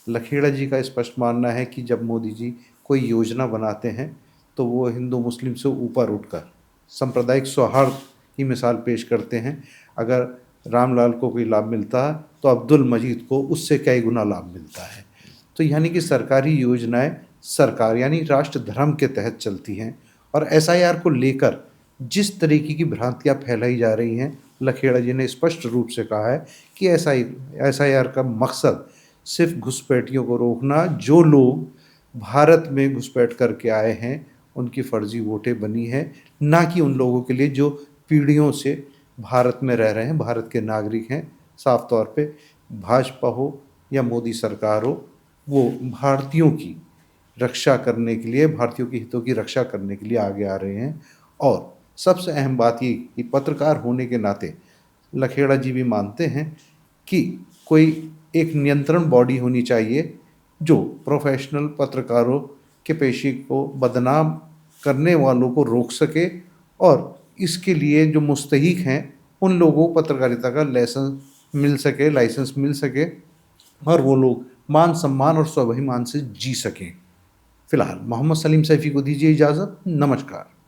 लखेड़ा जी का स्पष्ट मानना है कि जब मोदी जी कोई योजना बनाते हैं तो वो हिंदू मुस्लिम से ऊपर उठकर सांप्रदायिक सौहार्द की मिसाल पेश करते हैं। अगर रामलाल को कोई लाभ मिलता है तो अब्दुल मजीद को उससे कई गुना लाभ मिलता है। तो यानी कि सरकारी योजनाएं सरकार यानी राष्ट्र धर्म के तहत चलती हैं। और SIR को लेकर जिस तरीके की भ्रांतियाँ फैलाई जा रही हैं, लखेड़ा जी ने स्पष्ट रूप से कहा है कि SIR का मकसद सिर्फ घुसपैठियों को रोकना, जो लोग भारत में घुसपैठ करके आए हैं उनकी फर्जी वोटें बनी हैं, ना कि उन लोगों के लिए जो पीढ़ियों से भारत में रह रहे हैं, भारत के नागरिक हैं। साफ तौर पे भाजपा हो या मोदी सरकार हो, वो भारतीयों की रक्षा करने के लिए, भारतीयों के हितों की रक्षा करने के लिए आगे आ रहे हैं। और सबसे अहम बात ये कि पत्रकार होने के नाते लखेड़ा जी भी मानते हैं कि कोई एक नियंत्रण बॉडी होनी चाहिए जो प्रोफेशनल पत्रकारों के पेशे को बदनाम करने वालों को रोक सके, और इसके लिए जो मुस्तहिक हैं उन लोगों को पत्रकारिता का लाइसेंस मिल सके और वो लोग मान सम्मान और स्वाभिमान से जी सकें। फिलहाल मोहम्मद सलीम सैफी को दीजिए इजाज़त। नमस्कार।